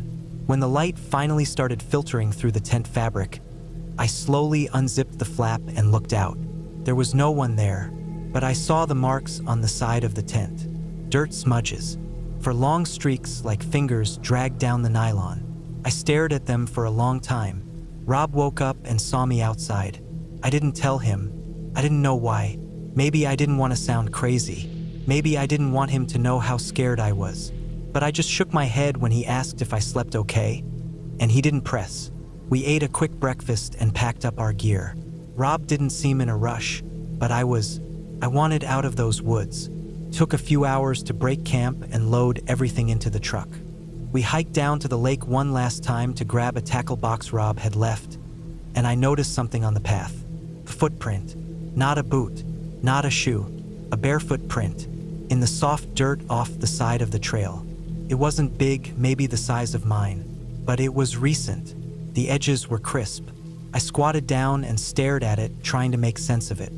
When the light finally started filtering through the tent fabric, I slowly unzipped the flap and looked out. There was no one there, but I saw the marks on the side of the tent. Dirt smudges, for long streaks like fingers dragged down the nylon. I stared at them for a long time. Rob woke up and saw me outside. I didn't tell him. I didn't know why. Maybe I didn't want to sound crazy. Maybe I didn't want him to know how scared I was. But I just shook my head when he asked if I slept okay, and he didn't press. We ate a quick breakfast and packed up our gear. Rob didn't seem in a rush, but I wanted out of those woods. Took a few hours to break camp and load everything into the truck. We hiked down to the lake one last time to grab a tackle box Rob had left, and I noticed something on the path. A footprint. Not a boot, not a shoe, a barefoot print, in the soft dirt off the side of the trail. It wasn't big, maybe the size of mine, but it was recent. The edges were crisp. I squatted down and stared at it, trying to make sense of it.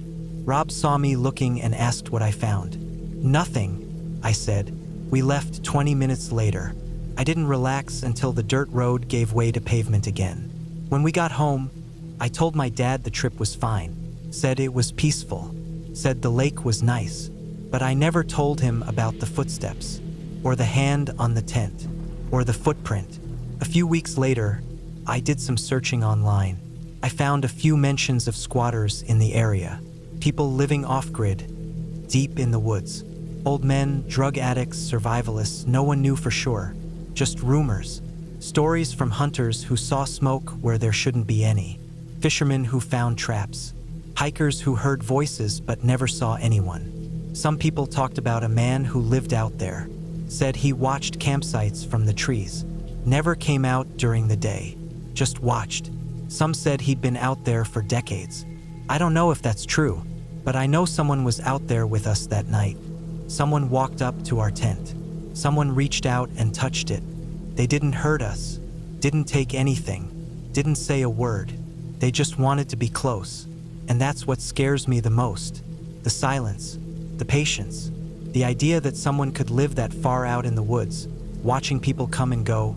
Rob saw me looking and asked what I found. Nothing, I said. We left 20 minutes later. I didn't relax until the dirt road gave way to pavement again. When we got home, I told my dad the trip was fine, said it was peaceful, said the lake was nice, but I never told him about the footsteps, or the hand on the tent, or the footprint. A few weeks later, I did some searching online. I found a few mentions of squatters in the area, people living off-grid, deep in the woods. Old men, drug addicts, survivalists, no one knew for sure. Just rumors. Stories from hunters who saw smoke where there shouldn't be any. Fishermen who found traps. Hikers who heard voices but never saw anyone. Some people talked about a man who lived out there. Said he watched campsites from the trees. Never came out during the day. Just watched. Some said he'd been out there for decades. I don't know if that's true, but I know someone was out there with us that night. Someone walked up to our tent. Someone reached out and touched it. They didn't hurt us, didn't take anything, didn't say a word. They just wanted to be close. And that's what scares me the most. The silence, the patience, the idea that someone could live that far out in the woods, watching people come and go,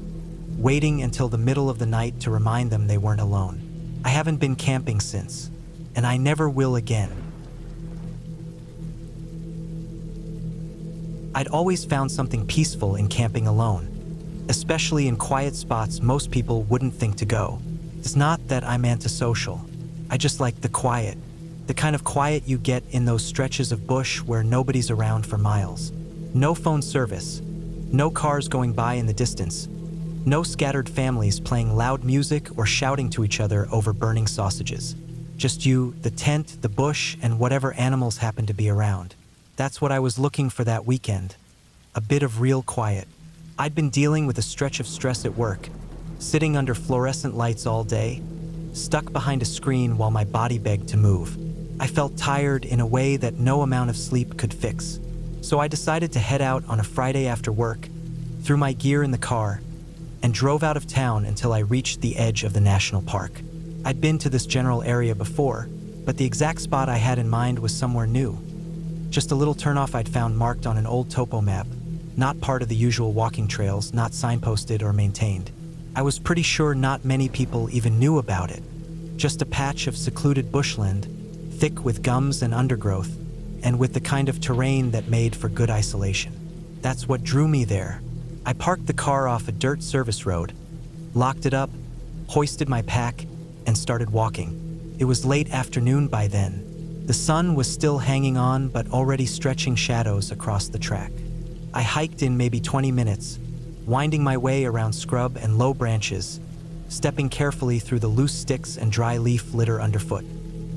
waiting until the middle of the night to remind them they weren't alone. I haven't been camping since, and I never will again. I'd always found something peaceful in camping alone, especially in quiet spots most people wouldn't think to go. It's not that I'm antisocial. I just like the quiet, the kind of quiet you get in those stretches of bush where nobody's around for miles. No phone service, no cars going by in the distance, no scattered families playing loud music or shouting to each other over burning sausages. Just you, the tent, the bush, and whatever animals happen to be around. That's what I was looking for that weekend. A bit of real quiet. I'd been dealing with a stretch of stress at work, sitting under fluorescent lights all day, stuck behind a screen while my body begged to move. I felt tired in a way that no amount of sleep could fix. So I decided to head out on a Friday after work, threw my gear in the car, and drove out of town until I reached the edge of the national park. I'd been to this general area before, but the exact spot I had in mind was somewhere new. Just a little turnoff I'd found marked on an old topo map, not part of the usual walking trails, not signposted or maintained. I was pretty sure not many people even knew about it. Just a patch of secluded bushland, thick with gums and undergrowth, and with the kind of terrain that made for good isolation. That's what drew me there. I parked the car off a dirt service road, locked it up, hoisted my pack, and started walking. It was late afternoon by then. The sun was still hanging on but already stretching shadows across the track. I hiked in maybe 20 minutes, winding my way around scrub and low branches, stepping carefully through the loose sticks and dry leaf litter underfoot.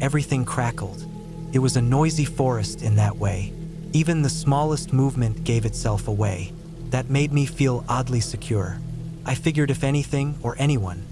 Everything crackled. It was a noisy forest in that way. Even the smallest movement gave itself away. That made me feel oddly secure. I figured if anything or anyone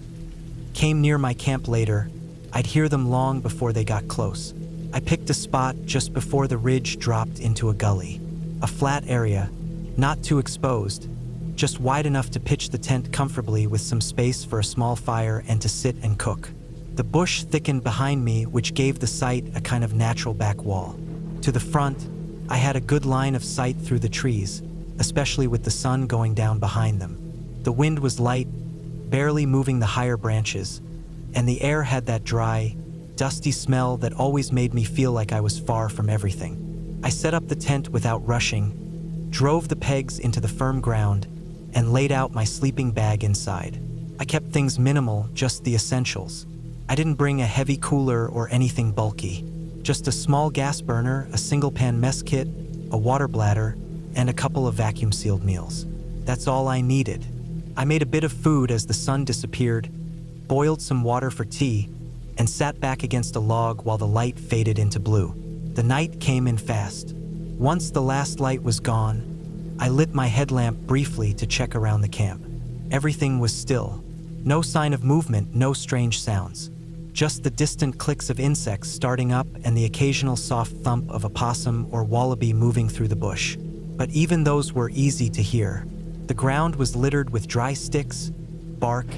came near my camp later, I'd hear them long before they got close. I picked a spot just before the ridge dropped into a gully. A flat area, not too exposed, just wide enough to pitch the tent comfortably with some space for a small fire and to sit and cook. The bush thickened behind me, which gave the site a kind of natural back wall. To the front, I had a good line of sight through the trees, especially with the sun going down behind them. The wind was light, barely moving the higher branches, and the air had that dry, dusty smell that always made me feel like I was far from everything. I set up the tent without rushing, drove the pegs into the firm ground, and laid out my sleeping bag inside. I kept things minimal, just the essentials. I didn't bring a heavy cooler or anything bulky. Just a small gas burner, a single-pan mess kit, a water bladder, and a couple of vacuum-sealed meals. That's all I needed. I made a bit of food as the sun disappeared, boiled some water for tea, and sat back against a log while the light faded into blue. The night came in fast. Once the last light was gone, I lit my headlamp briefly to check around the camp. Everything was still. No sign of movement, no strange sounds. Just the distant clicks of insects starting up and the occasional soft thump of a possum or wallaby moving through the bush. But even those were easy to hear. The ground was littered with dry sticks, bark,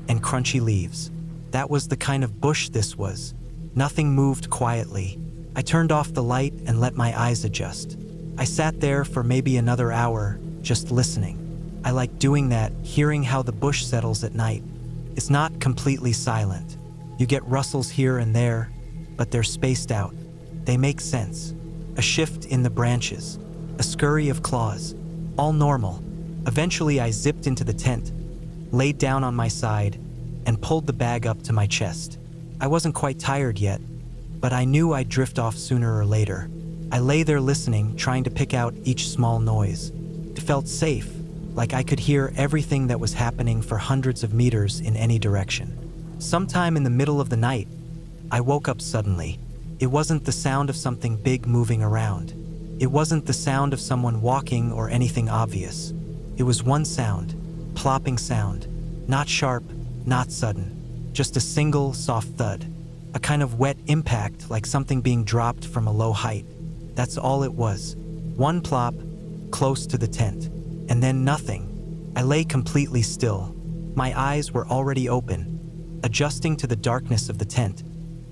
and crunchy leaves. That was the kind of bush this was. Nothing moved quietly. I turned off the light and let my eyes adjust. I sat there for maybe another hour, just listening. I like doing that, hearing how the bush settles at night. It's not completely silent. You get rustles here and there, but they're spaced out. They make sense. A shift in the branches, a scurry of claws, all normal. Eventually I zipped into the tent, laid down on my side, and pulled the bag up to my chest. I wasn't quite tired yet, but I knew I'd drift off sooner or later. I lay there listening, trying to pick out each small noise. It felt safe, like I could hear everything that was happening for hundreds of meters in any direction. Sometime in the middle of the night, I woke up suddenly. It wasn't the sound of something big moving around. It wasn't the sound of someone walking or anything obvious. It was one sound, plopping sound. Not sharp, not sudden. Just a single, soft thud. A kind of wet impact, like something being dropped from a low height. That's all it was. One plop, close to the tent. And then nothing. I lay completely still. My eyes were already open, adjusting to the darkness of the tent,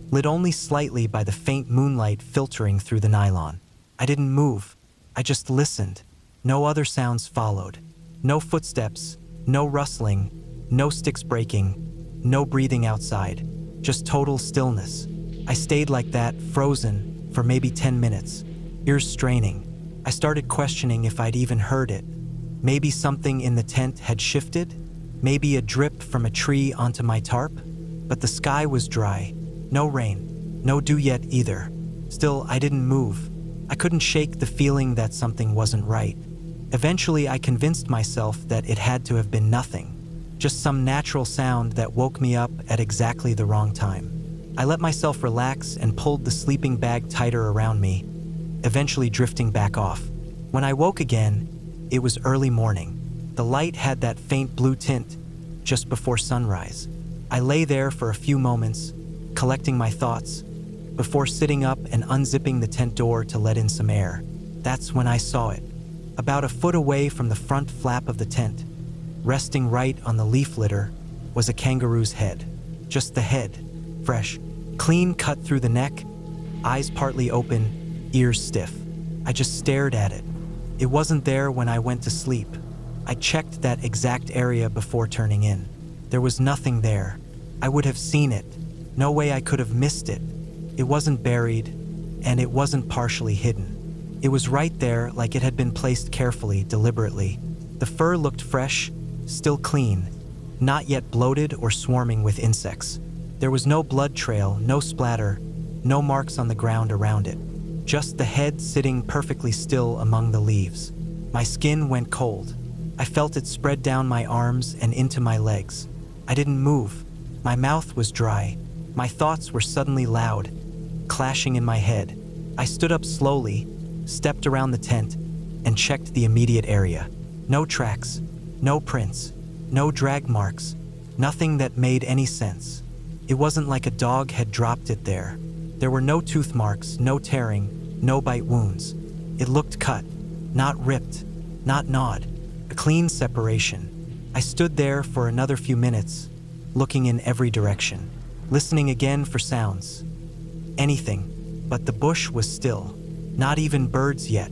lit only slightly by the faint moonlight filtering through the nylon. I didn't move. I just listened. No other sounds followed. No footsteps, no rustling, no sticks breaking, no breathing outside. Just total stillness. I stayed like that, frozen, for maybe 10 minutes, ears straining. I started questioning if I'd even heard it. Maybe something in the tent had shifted? Maybe a drip from a tree onto my tarp? But the sky was dry. No rain. No dew yet either. Still, I didn't move. I couldn't shake the feeling that something wasn't right. Eventually, I convinced myself that it had to have been nothing. Just some natural sound that woke me up at exactly the wrong time. I let myself relax and pulled the sleeping bag tighter around me, eventually drifting back off. When I woke again, it was early morning. The light had that faint blue tint just before sunrise. I lay there for a few moments, collecting my thoughts, before sitting up and unzipping the tent door to let in some air. That's when I saw it. About a foot away from the front flap of the tent, resting right on the leaf litter, was a kangaroo's head. Just the head, fresh, clean cut through the neck, eyes partly open, ears stiff. I just stared at it. It wasn't there when I went to sleep. I checked that exact area before turning in. There was nothing there. I would have seen it. No way I could have missed it. It wasn't buried, and it wasn't partially hidden. It was right there, like it had been placed carefully, deliberately. The fur looked fresh, still clean, not yet bloated or swarming with insects. There was no blood trail, no splatter, no marks on the ground around it. Just the head sitting perfectly still among the leaves. My skin went cold. I felt it spread down my arms and into my legs. I didn't move. My mouth was dry. My thoughts were suddenly loud, clashing in my head. I stood up slowly, stepped around the tent, and checked the immediate area. No tracks, no prints, no drag marks, nothing that made any sense. It wasn't like a dog had dropped it there. There were no tooth marks, no tearing, no bite wounds. It looked cut, not ripped, not gnawed. A clean separation. I stood there for another few minutes, looking in every direction, listening again for sounds. Anything, but the bush was still. Not even birds yet.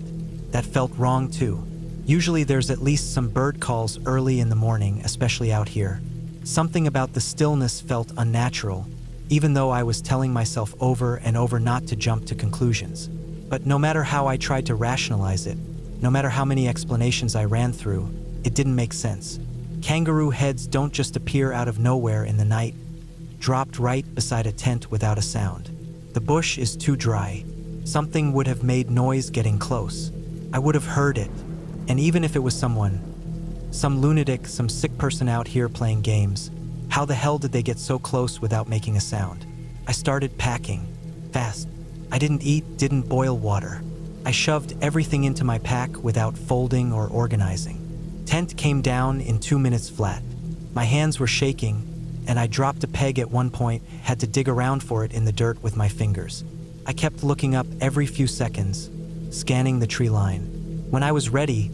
That felt wrong too. Usually there's at least some bird calls early in the morning, especially out here. Something about the stillness felt unnatural, even though I was telling myself over and over not to jump to conclusions. But no matter how I tried to rationalize it, no matter how many explanations I ran through, it didn't make sense. Kangaroo heads don't just appear out of nowhere in the night, dropped right beside a tent without a sound. The bush is too dry. Something would have made noise getting close. I would have heard it. And even if it was someone, some lunatic, some sick person out here playing games, how the hell did they get so close without making a sound? I started packing, fast. I didn't eat, didn't boil water. I shoved everything into my pack without folding or organizing. Tent came down in 2 minutes flat. My hands were shaking, and I dropped a peg at one point, had to dig around for it in the dirt with my fingers. I kept looking up every few seconds, scanning the tree line. When I was ready,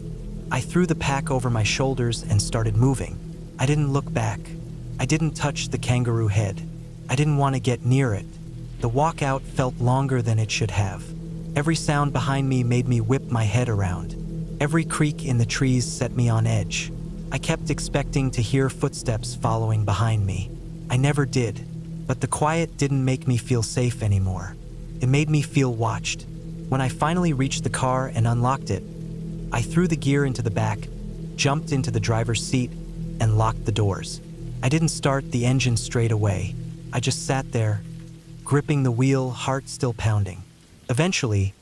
I threw the pack over my shoulders and started moving. I didn't look back. I didn't touch the kangaroo head. I didn't want to get near it. The walkout felt longer than it should have. Every sound behind me made me whip my head around. Every creak in the trees set me on edge. I kept expecting to hear footsteps following behind me. I never did, but the quiet didn't make me feel safe anymore. It made me feel watched. When I finally reached the car and unlocked it, I threw the gear into the back, jumped into the driver's seat, and locked the doors. I didn't start the engine straight away. I just sat there, gripping the wheel, heart still pounding. Eventually,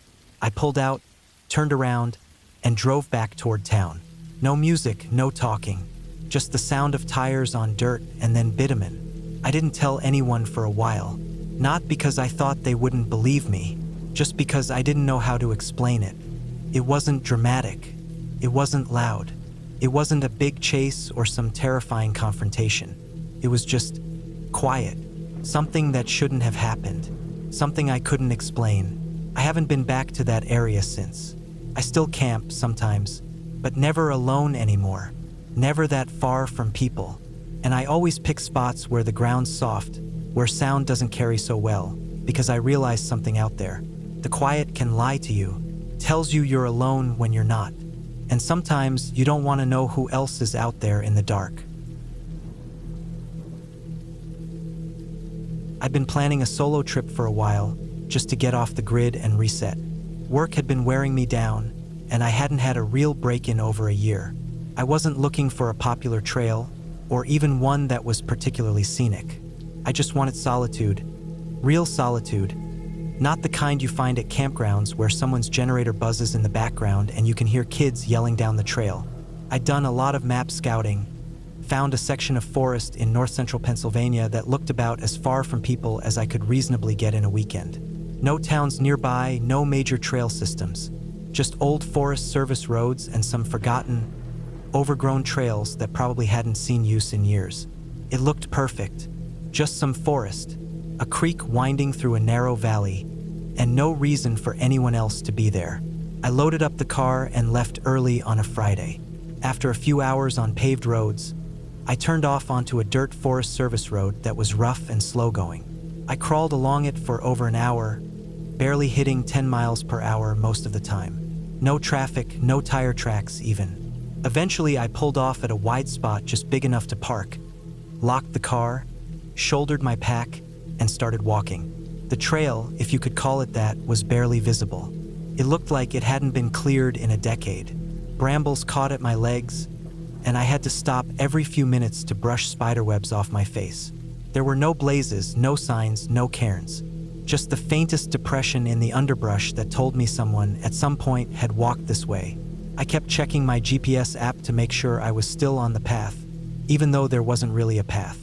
I pulled out, turned around, and drove back toward town. No music, no talking, just the sound of tires on dirt and then bitumen. I didn't tell anyone for a while, not because I thought they wouldn't believe me, just because I didn't know how to explain it. It wasn't dramatic. It wasn't loud. It wasn't a big chase or some terrifying confrontation. It was just quiet, something that shouldn't have happened, something I couldn't explain. I haven't been back to that area since. I still camp sometimes, but never alone anymore, never that far from people. And I always pick spots where the ground's soft, where sound doesn't carry so well, because I realize something out there. The quiet can lie to you, tells you you're alone when you're not. And sometimes you don't want to know who else is out there in the dark. I'd been planning a solo trip for a while, just to get off the grid and reset. Work had been wearing me down, and I hadn't had a real break in over a year. I wasn't looking for a popular trail, or even one that was particularly scenic. I just wanted solitude, real solitude, not the kind you find at campgrounds where someone's generator buzzes in the background and you can hear kids yelling down the trail. I'd done a lot of map scouting, found a section of forest in north-central Pennsylvania that looked about as far from people as I could reasonably get in a weekend. No towns nearby, no major trail systems, just old Forest Service roads and some forgotten, overgrown trails that probably hadn't seen use in years. It looked perfect, just some forest, a creek winding through a narrow valley, and no reason for anyone else to be there. I loaded up the car and left early on a Friday. After a few hours on paved roads, I turned off onto a dirt Forest Service road that was rough and slow-going. I crawled along it for over an hour, barely hitting 10 miles per hour most of the time. No traffic, no tire tracks even. Eventually, I pulled off at a wide spot just big enough to park, locked the car, shouldered my pack, and started walking. The trail, if you could call it that, was barely visible. It looked like it hadn't been cleared in a decade. Brambles caught at my legs, and I had to stop every few minutes to brush spiderwebs off my face. There were no blazes, no signs, no cairns. Just the faintest depression in the underbrush that told me someone at some point had walked this way. I kept checking my GPS app to make sure I was still on the path, even though there wasn't really a path.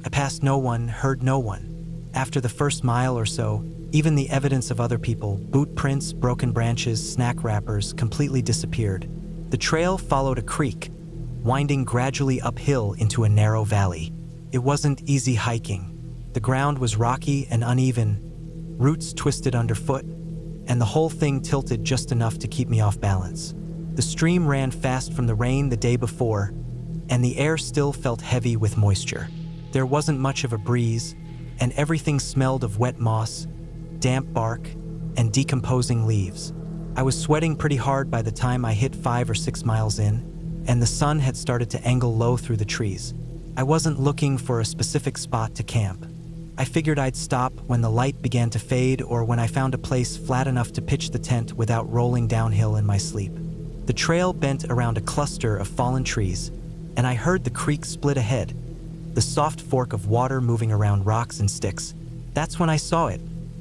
I passed no one, heard no one. After the first mile or so, even the evidence of other people, boot prints, broken branches, snack wrappers, completely disappeared. The trail followed a creek, winding gradually uphill into a narrow valley. It wasn't easy hiking. The ground was rocky and uneven, roots twisted underfoot, and the whole thing tilted just enough to keep me off balance. The stream ran fast from the rain the day before, and the air still felt heavy with moisture. There wasn't much of a breeze, and everything smelled of wet moss, damp bark, and decomposing leaves. I was sweating pretty hard by the time I hit 5 or 6 miles in, and the sun had started to angle low through the trees. I wasn't looking for a specific spot to camp. I figured I'd stop when the light began to fade or when I found a place flat enough to pitch the tent without rolling downhill in my sleep. The trail bent around a cluster of fallen trees, and I heard the creek split ahead, the soft fork of water moving around rocks and sticks. That's when I saw it,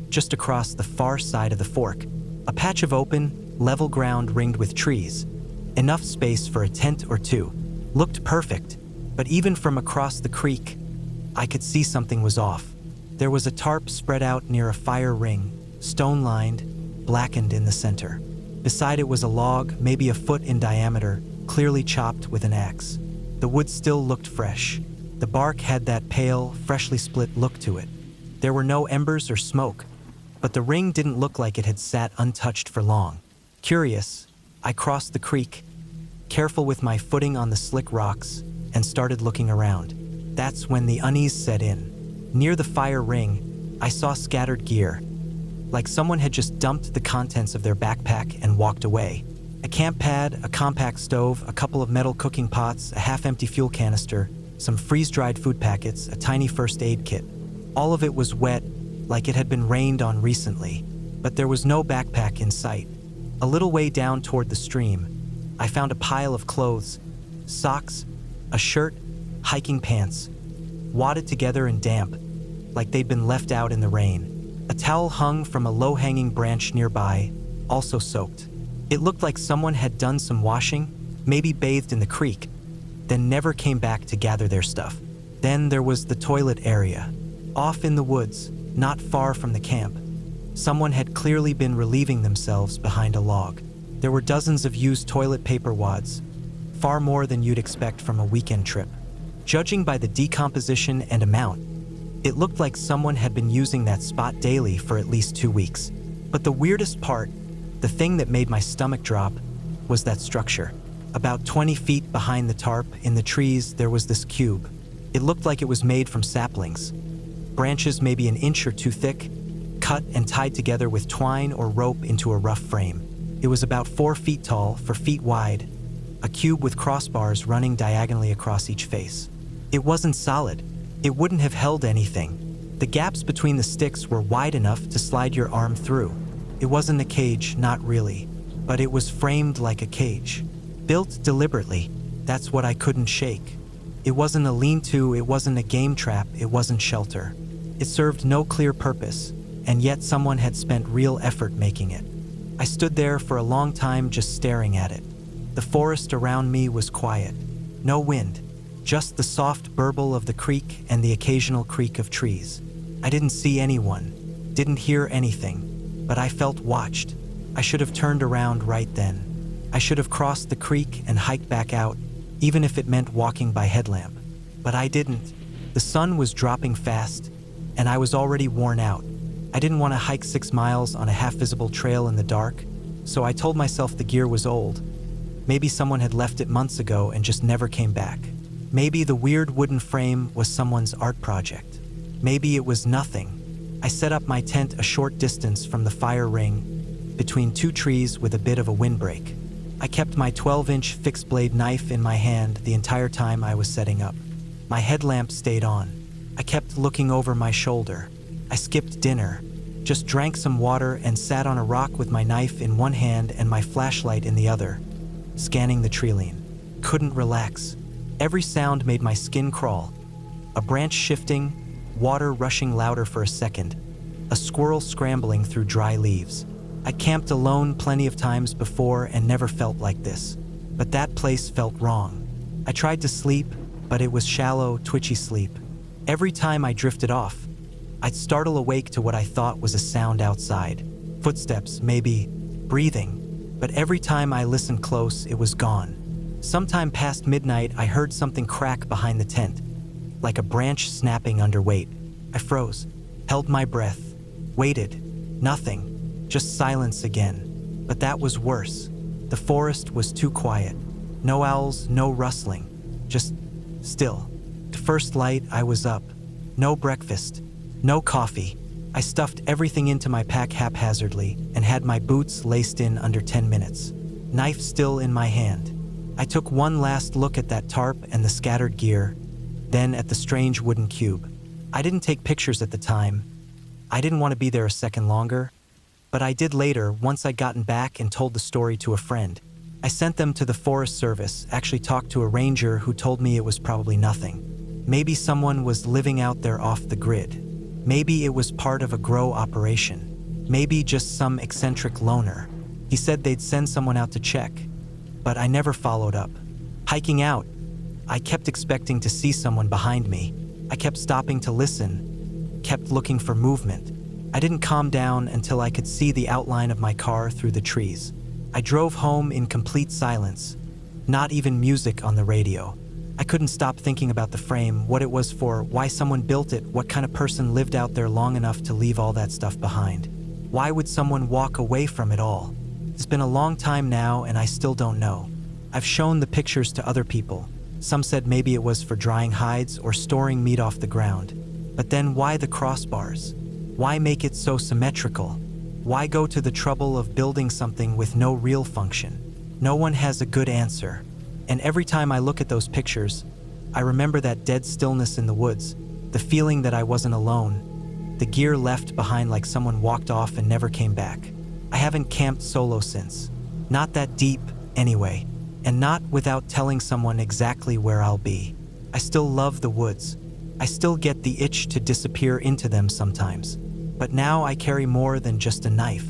just across the far side of the fork. A patch of open, level ground ringed with trees. Enough space for a tent or two. Looked perfect, but even from across the creek, I could see something was off. There was a tarp spread out near a fire ring, stone-lined, blackened in the center. Beside it was a log, maybe a foot in diameter, clearly chopped with an axe. The wood still looked fresh. The bark had that pale, freshly split look to it. There were no embers or smoke, but the ring didn't look like it had sat untouched for long. Curious, I crossed the creek, careful with my footing on the slick rocks, and started looking around. That's when the unease set in. Near the fire ring, I saw scattered gear, like someone had just dumped the contents of their backpack and walked away. A camp pad, a compact stove, a couple of metal cooking pots, a half-empty fuel canister, some freeze-dried food packets, a tiny first aid kit. All of it was wet, like it had been rained on recently, but there was no backpack in sight. A little way down toward the stream, I found a pile of clothes, socks, a shirt, hiking pants, wadded together and damp, like they'd been left out in the rain. A towel hung from a low-hanging branch nearby, also soaked. It looked like someone had done some washing, maybe bathed in the creek, then never came back to gather their stuff. Then there was the toilet area. Off in the woods, not far from the camp. Someone had clearly been relieving themselves behind a log. There were dozens of used toilet paper wads, far more than you'd expect from a weekend trip. Judging by the decomposition and amount, it looked like someone had been using that spot daily for at least 2 weeks. But the weirdest part, the thing that made my stomach drop, was that structure. About 20 feet behind the tarp, in the trees, there was this cube. It looked like it was made from saplings. Branches maybe an inch or 2 thick, cut and tied together with twine or rope into a rough frame. It was about 4 feet tall, 4 feet wide, a cube with crossbars running diagonally across each face. It wasn't solid. It wouldn't have held anything. The gaps between the sticks were wide enough to slide your arm through. It wasn't a cage, not really, but it was framed like a cage. Built deliberately, that's what I couldn't shake. It wasn't a lean-to, it wasn't a game trap, it wasn't shelter. It served no clear purpose, and yet someone had spent real effort making it. I stood there for a long time just staring at it. The forest around me was quiet. No wind, just the soft burble of the creek and the occasional creak of trees. I didn't see anyone, didn't hear anything, but I felt watched. I should have turned around right then. I should have crossed the creek and hiked back out, even if it meant walking by headlamp. But I didn't. The sun was dropping fast, and I was already worn out. I didn't want to hike 6 miles on a half-visible trail in the dark, so I told myself the gear was old. Maybe someone had left it months ago and just never came back. Maybe the weird wooden frame was someone's art project. Maybe it was nothing. I set up my tent a short distance from the fire ring, between 2 trees with a bit of a windbreak. I kept my 12-inch fixed-blade knife in my hand the entire time I was setting up. My headlamp stayed on. I kept looking over my shoulder. I skipped dinner, just drank some water and sat on a rock with my knife in one hand and my flashlight in the other, scanning the treeline. Couldn't relax. Every sound made my skin crawl. A branch shifting, water rushing louder for a second, a squirrel scrambling through dry leaves. I camped alone plenty of times before and never felt like this. But that place felt wrong. I tried to sleep, but it was shallow, twitchy sleep. Every time I drifted off, I'd startle awake to what I thought was a sound outside. Footsteps, maybe, breathing. But every time I listened close, it was gone. Sometime past midnight, I heard something crack behind the tent, like a branch snapping under weight. I froze, held my breath, waited. Nothing, just silence again. But that was worse. The forest was too quiet. No owls, no rustling, just still. To first light, I was up. No breakfast. No coffee. I stuffed everything into my pack haphazardly and had my boots laced in under 10 minutes. Knife still in my hand. I took one last look at that tarp and the scattered gear, then at the strange wooden cube. I didn't take pictures at the time. I didn't want to be there a second longer, but I did later once I'd gotten back and told the story to a friend. I sent them to the Forest Service, actually talked to a ranger who told me it was probably nothing. Maybe someone was living out there off the grid. Maybe it was part of a grow operation. Maybe just some eccentric loner. He said they'd send someone out to check, but I never followed up. Hiking out, I kept expecting to see someone behind me. I kept stopping to listen, kept looking for movement. I didn't calm down until I could see the outline of my car through the trees. I drove home in complete silence, not even music on the radio. I couldn't stop thinking about the frame, what it was for, why someone built it, what kind of person lived out there long enough to leave all that stuff behind. Why would someone walk away from it all? It's been a long time now and I still don't know. I've shown the pictures to other people. Some said maybe it was for drying hides or storing meat off the ground. But then why the crossbars? Why make it so symmetrical? Why go to the trouble of building something with no real function? No one has a good answer. And every time I look at those pictures, I remember that dead stillness in the woods, the feeling that I wasn't alone, the gear left behind like someone walked off and never came back. I haven't camped solo since. Not that deep, anyway, and not without telling someone exactly where I'll be. I still love the woods. I still get the itch to disappear into them sometimes. But now I carry more than just a knife.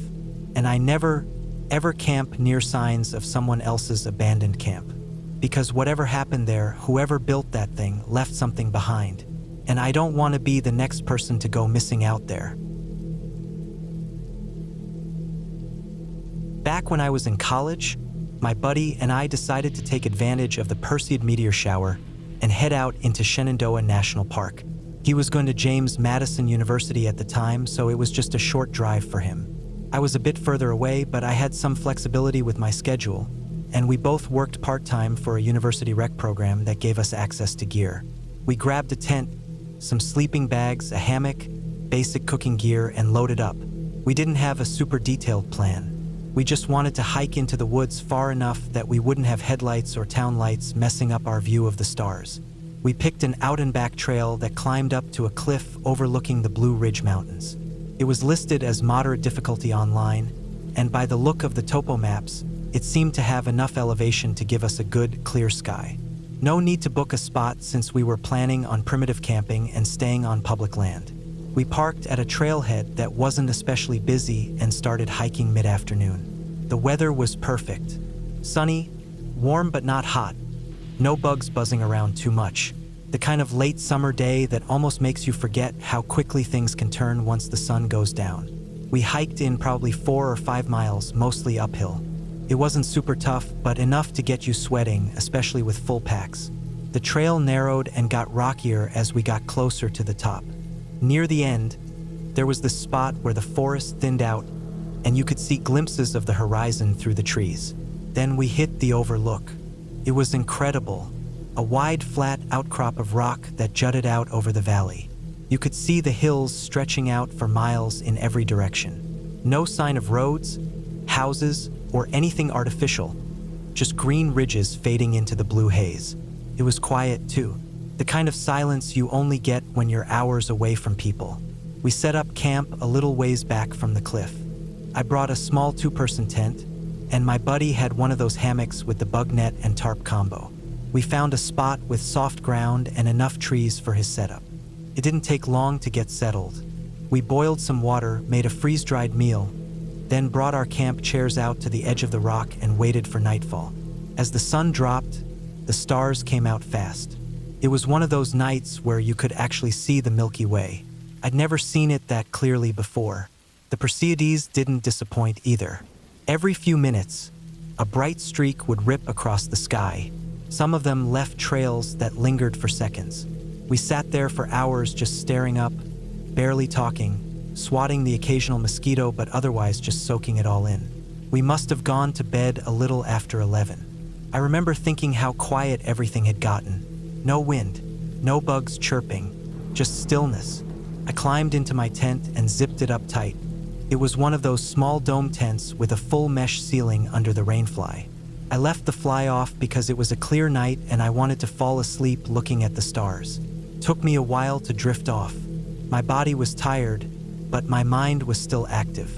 And I never, ever camp near signs of someone else's abandoned camp. Because whatever happened there, whoever built that thing left something behind. And I don't want to be the next person to go missing out there. Back when I was in college, my buddy and I decided to take advantage of the Perseid meteor shower and head out into Shenandoah National Park. He was going to James Madison University at the time, so it was just a short drive for him. I was a bit further away, but I had some flexibility with my schedule, and we both worked part-time for a university rec program that gave us access to gear. We grabbed a tent, some sleeping bags, a hammock, basic cooking gear, and loaded up. We didn't have a super detailed plan. We just wanted to hike into the woods far enough that we wouldn't have headlights or town lights messing up our view of the stars. We picked an out-and-back trail that climbed up to a cliff overlooking the Blue Ridge Mountains. It was listed as moderate difficulty online, and by the look of the topo maps, it seemed to have enough elevation to give us a good, clear sky. No need to book a spot since we were planning on primitive camping and staying on public land. We parked at a trailhead that wasn't especially busy and started hiking mid-afternoon. The weather was perfect. Sunny, warm but not hot. No bugs buzzing around too much. The kind of late summer day that almost makes you forget how quickly things can turn once the sun goes down. We hiked in probably 4 or 5 miles, mostly uphill. It wasn't super tough, but enough to get you sweating, especially with full packs. The trail narrowed and got rockier as we got closer to the top. Near the end, there was this spot where the forest thinned out and you could see glimpses of the horizon through the trees. Then we hit the overlook. It was incredible, a wide flat outcrop of rock that jutted out over the valley. You could see the hills stretching out for miles in every direction. No sign of roads, houses, or anything artificial, just green ridges fading into the blue haze. It was quiet too. The kind of silence you only get when you're hours away from people. We set up camp a little ways back from the cliff. I brought a small 2-person tent, and my buddy had one of those hammocks with the bug net and tarp combo. We found a spot with soft ground and enough trees for his setup. It didn't take long to get settled. We boiled some water, made a freeze-dried meal, then brought our camp chairs out to the edge of the rock and waited for nightfall. As the sun dropped, the stars came out fast. It was one of those nights where you could actually see the Milky Way. I'd never seen it that clearly before. The Perseids didn't disappoint either. Every few minutes, a bright streak would rip across the sky. Some of them left trails that lingered for seconds. We sat there for hours just staring up, barely talking, swatting the occasional mosquito but otherwise just soaking it all in. We must have gone to bed a little after 11. I remember thinking how quiet everything had gotten. No wind, no bugs chirping, just stillness. I climbed into my tent and zipped it up tight. It was one of those small dome tents with a full mesh ceiling under the rainfly. I left the fly off because it was a clear night and I wanted to fall asleep looking at the stars. It took me a while to drift off. My body was tired, but my mind was still active.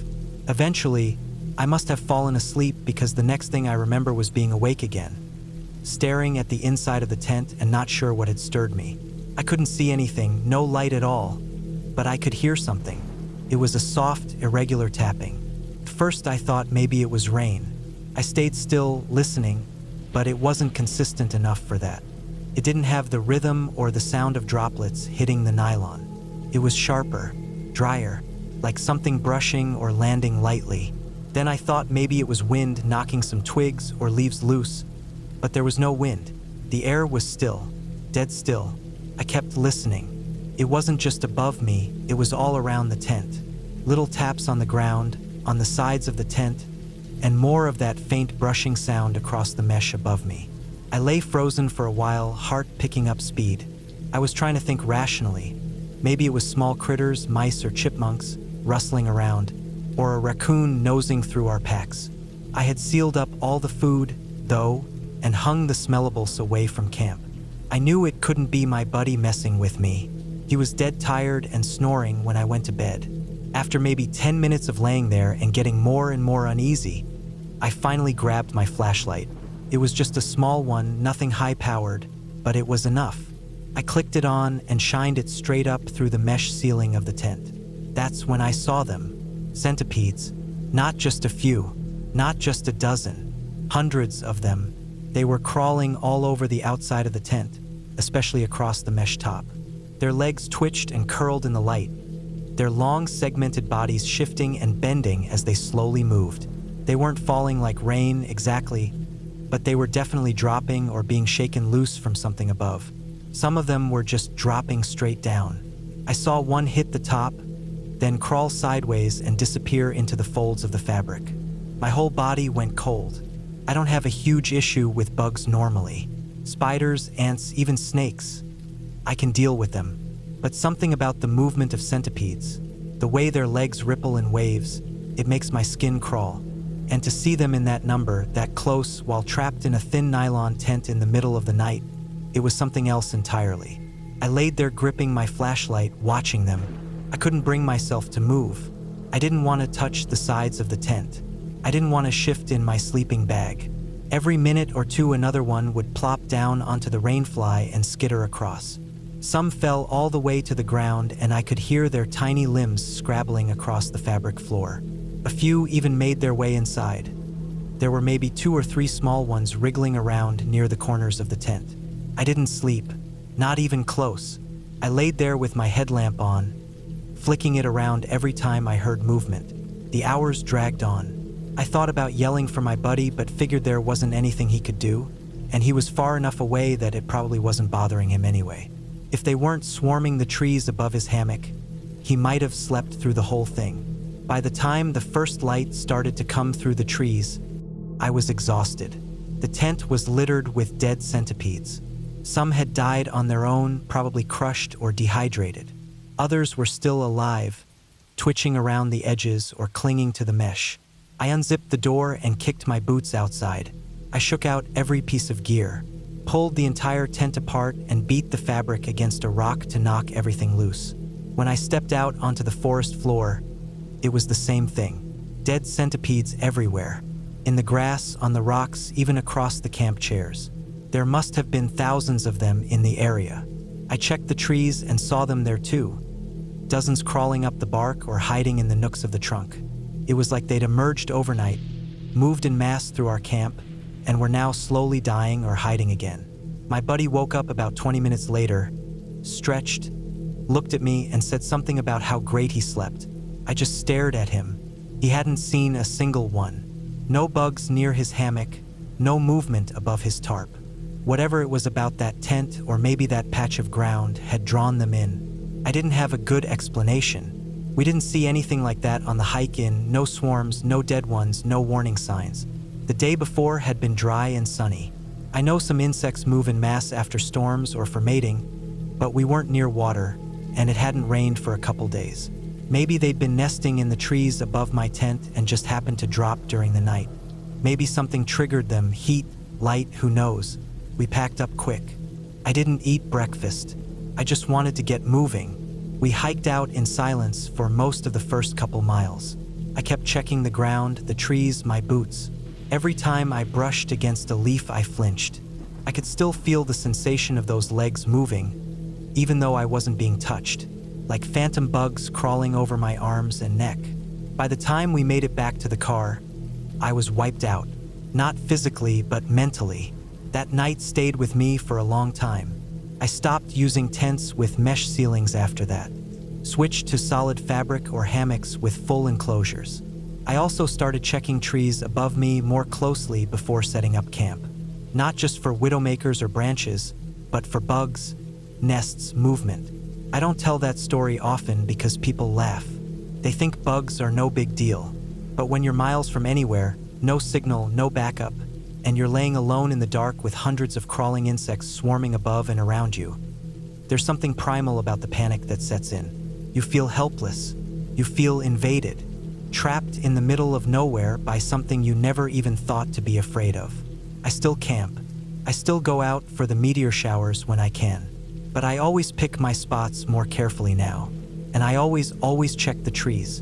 Eventually, I must have fallen asleep because the next thing I remember was being awake again, staring at the inside of the tent and not sure what had stirred me. I couldn't see anything, no light at all, but I could hear something. It was a soft, irregular tapping. At first I thought maybe it was rain. I stayed still, listening, but it wasn't consistent enough for that. It didn't have the rhythm or the sound of droplets hitting the nylon. It was sharper, drier, like something brushing or landing lightly. Then I thought maybe it was wind knocking some twigs or leaves loose, but there was no wind. The air was still, dead still. I kept listening. It wasn't just above me, it was all around the tent. Little taps on the ground, on the sides of the tent, and more of that faint brushing sound across the mesh above me. I lay frozen for a while, heart picking up speed. I was trying to think rationally. Maybe it was small critters, mice or chipmunks, rustling around, or a raccoon nosing through our packs. I had sealed up all the food, though, and hung the smellables away from camp. I knew it couldn't be my buddy messing with me. He was dead tired and snoring when I went to bed. After maybe 10 minutes of laying there and getting more and more uneasy, I finally grabbed my flashlight. It was just a small one, nothing high-powered, but it was enough. I clicked it on and shined it straight up through the mesh ceiling of the tent. That's when I saw them. Centipedes. Not just a few, not just a dozen, hundreds of them. They were crawling all over the outside of the tent, especially across the mesh top. Their legs twitched and curled in the light, their long segmented bodies shifting and bending as they slowly moved. They weren't falling like rain exactly, but they were definitely dropping or being shaken loose from something above. Some of them were just dropping straight down. I saw one hit the top, then crawl sideways and disappear into the folds of the fabric. My whole body went cold. I don't have a huge issue with bugs normally. Spiders, ants, even snakes. I can deal with them. But something about the movement of centipedes, the way their legs ripple in waves, it makes my skin crawl. And to see them in that number, that close, while trapped in a thin nylon tent in the middle of the night, it was something else entirely. I laid there gripping my flashlight, watching them. I couldn't bring myself to move. I didn't want to touch the sides of the tent. I didn't want to shift in my sleeping bag. Every minute or two another one would plop down onto the rainfly and skitter across. Some fell all the way to the ground and I could hear their tiny limbs scrabbling across the fabric floor. A few even made their way inside. There were maybe 2 or 3 small ones wriggling around near the corners of the tent. I didn't sleep, not even close. I laid there with my headlamp on, flicking it around every time I heard movement. The hours dragged on. I thought about yelling for my buddy, but figured there wasn't anything he could do, and he was far enough away that it probably wasn't bothering him anyway. If they weren't swarming the trees above his hammock, he might have slept through the whole thing. By the time the first light started to come through the trees, I was exhausted. The tent was littered with dead centipedes. Some had died on their own, probably crushed or dehydrated. Others were still alive, twitching around the edges or clinging to the mesh. I unzipped the door and kicked my boots outside. I shook out every piece of gear, pulled the entire tent apart and beat the fabric against a rock to knock everything loose. When I stepped out onto the forest floor, it was the same thing. Dead centipedes everywhere. In the grass, on the rocks, even across the camp chairs. There must have been thousands of them in the area. I checked the trees and saw them there too. Dozens crawling up the bark or hiding in the nooks of the trunk. It was like they'd emerged overnight, moved en masse through our camp, and were now slowly dying or hiding again. My buddy woke up about 20 minutes later, stretched, looked at me, and said something about how great he slept. I just stared at him. He hadn't seen a single one. No bugs near his hammock, no movement above his tarp. Whatever it was about that tent, or maybe that patch of ground, had drawn them in. I didn't have a good explanation. We didn't see anything like that on the hike in, no swarms, no dead ones, no warning signs. The day before had been dry and sunny. I know some insects move en masse after storms or for mating, but we weren't near water, and it hadn't rained for a couple days. Maybe they'd been nesting in the trees above my tent and just happened to drop during the night. Maybe something triggered them, heat, light, who knows. We packed up quick. I didn't eat breakfast. I just wanted to get moving. We hiked out in silence for most of the first couple miles. I kept checking the ground, the trees, my boots. Every time I brushed against a leaf, I flinched. I could still feel the sensation of those legs moving, even though I wasn't being touched, like phantom bugs crawling over my arms and neck. By the time we made it back to the car, I was wiped out. Not physically, but mentally. That night stayed with me for a long time. I stopped using tents with mesh ceilings after that, switched to solid fabric or hammocks with full enclosures. I also started checking trees above me more closely before setting up camp, not just for widowmakers or branches, but for bugs, nests, movement. I don't tell that story often because people laugh. They think bugs are no big deal, but when you're miles from anywhere, no signal, no backup, and you're laying alone in the dark with hundreds of crawling insects swarming above and around you, there's something primal about the panic that sets in. You feel helpless. You feel invaded, trapped in the middle of nowhere by something you never even thought to be afraid of. I still camp. I still go out for the meteor showers when I can. But I always pick my spots more carefully now. And I always check the trees.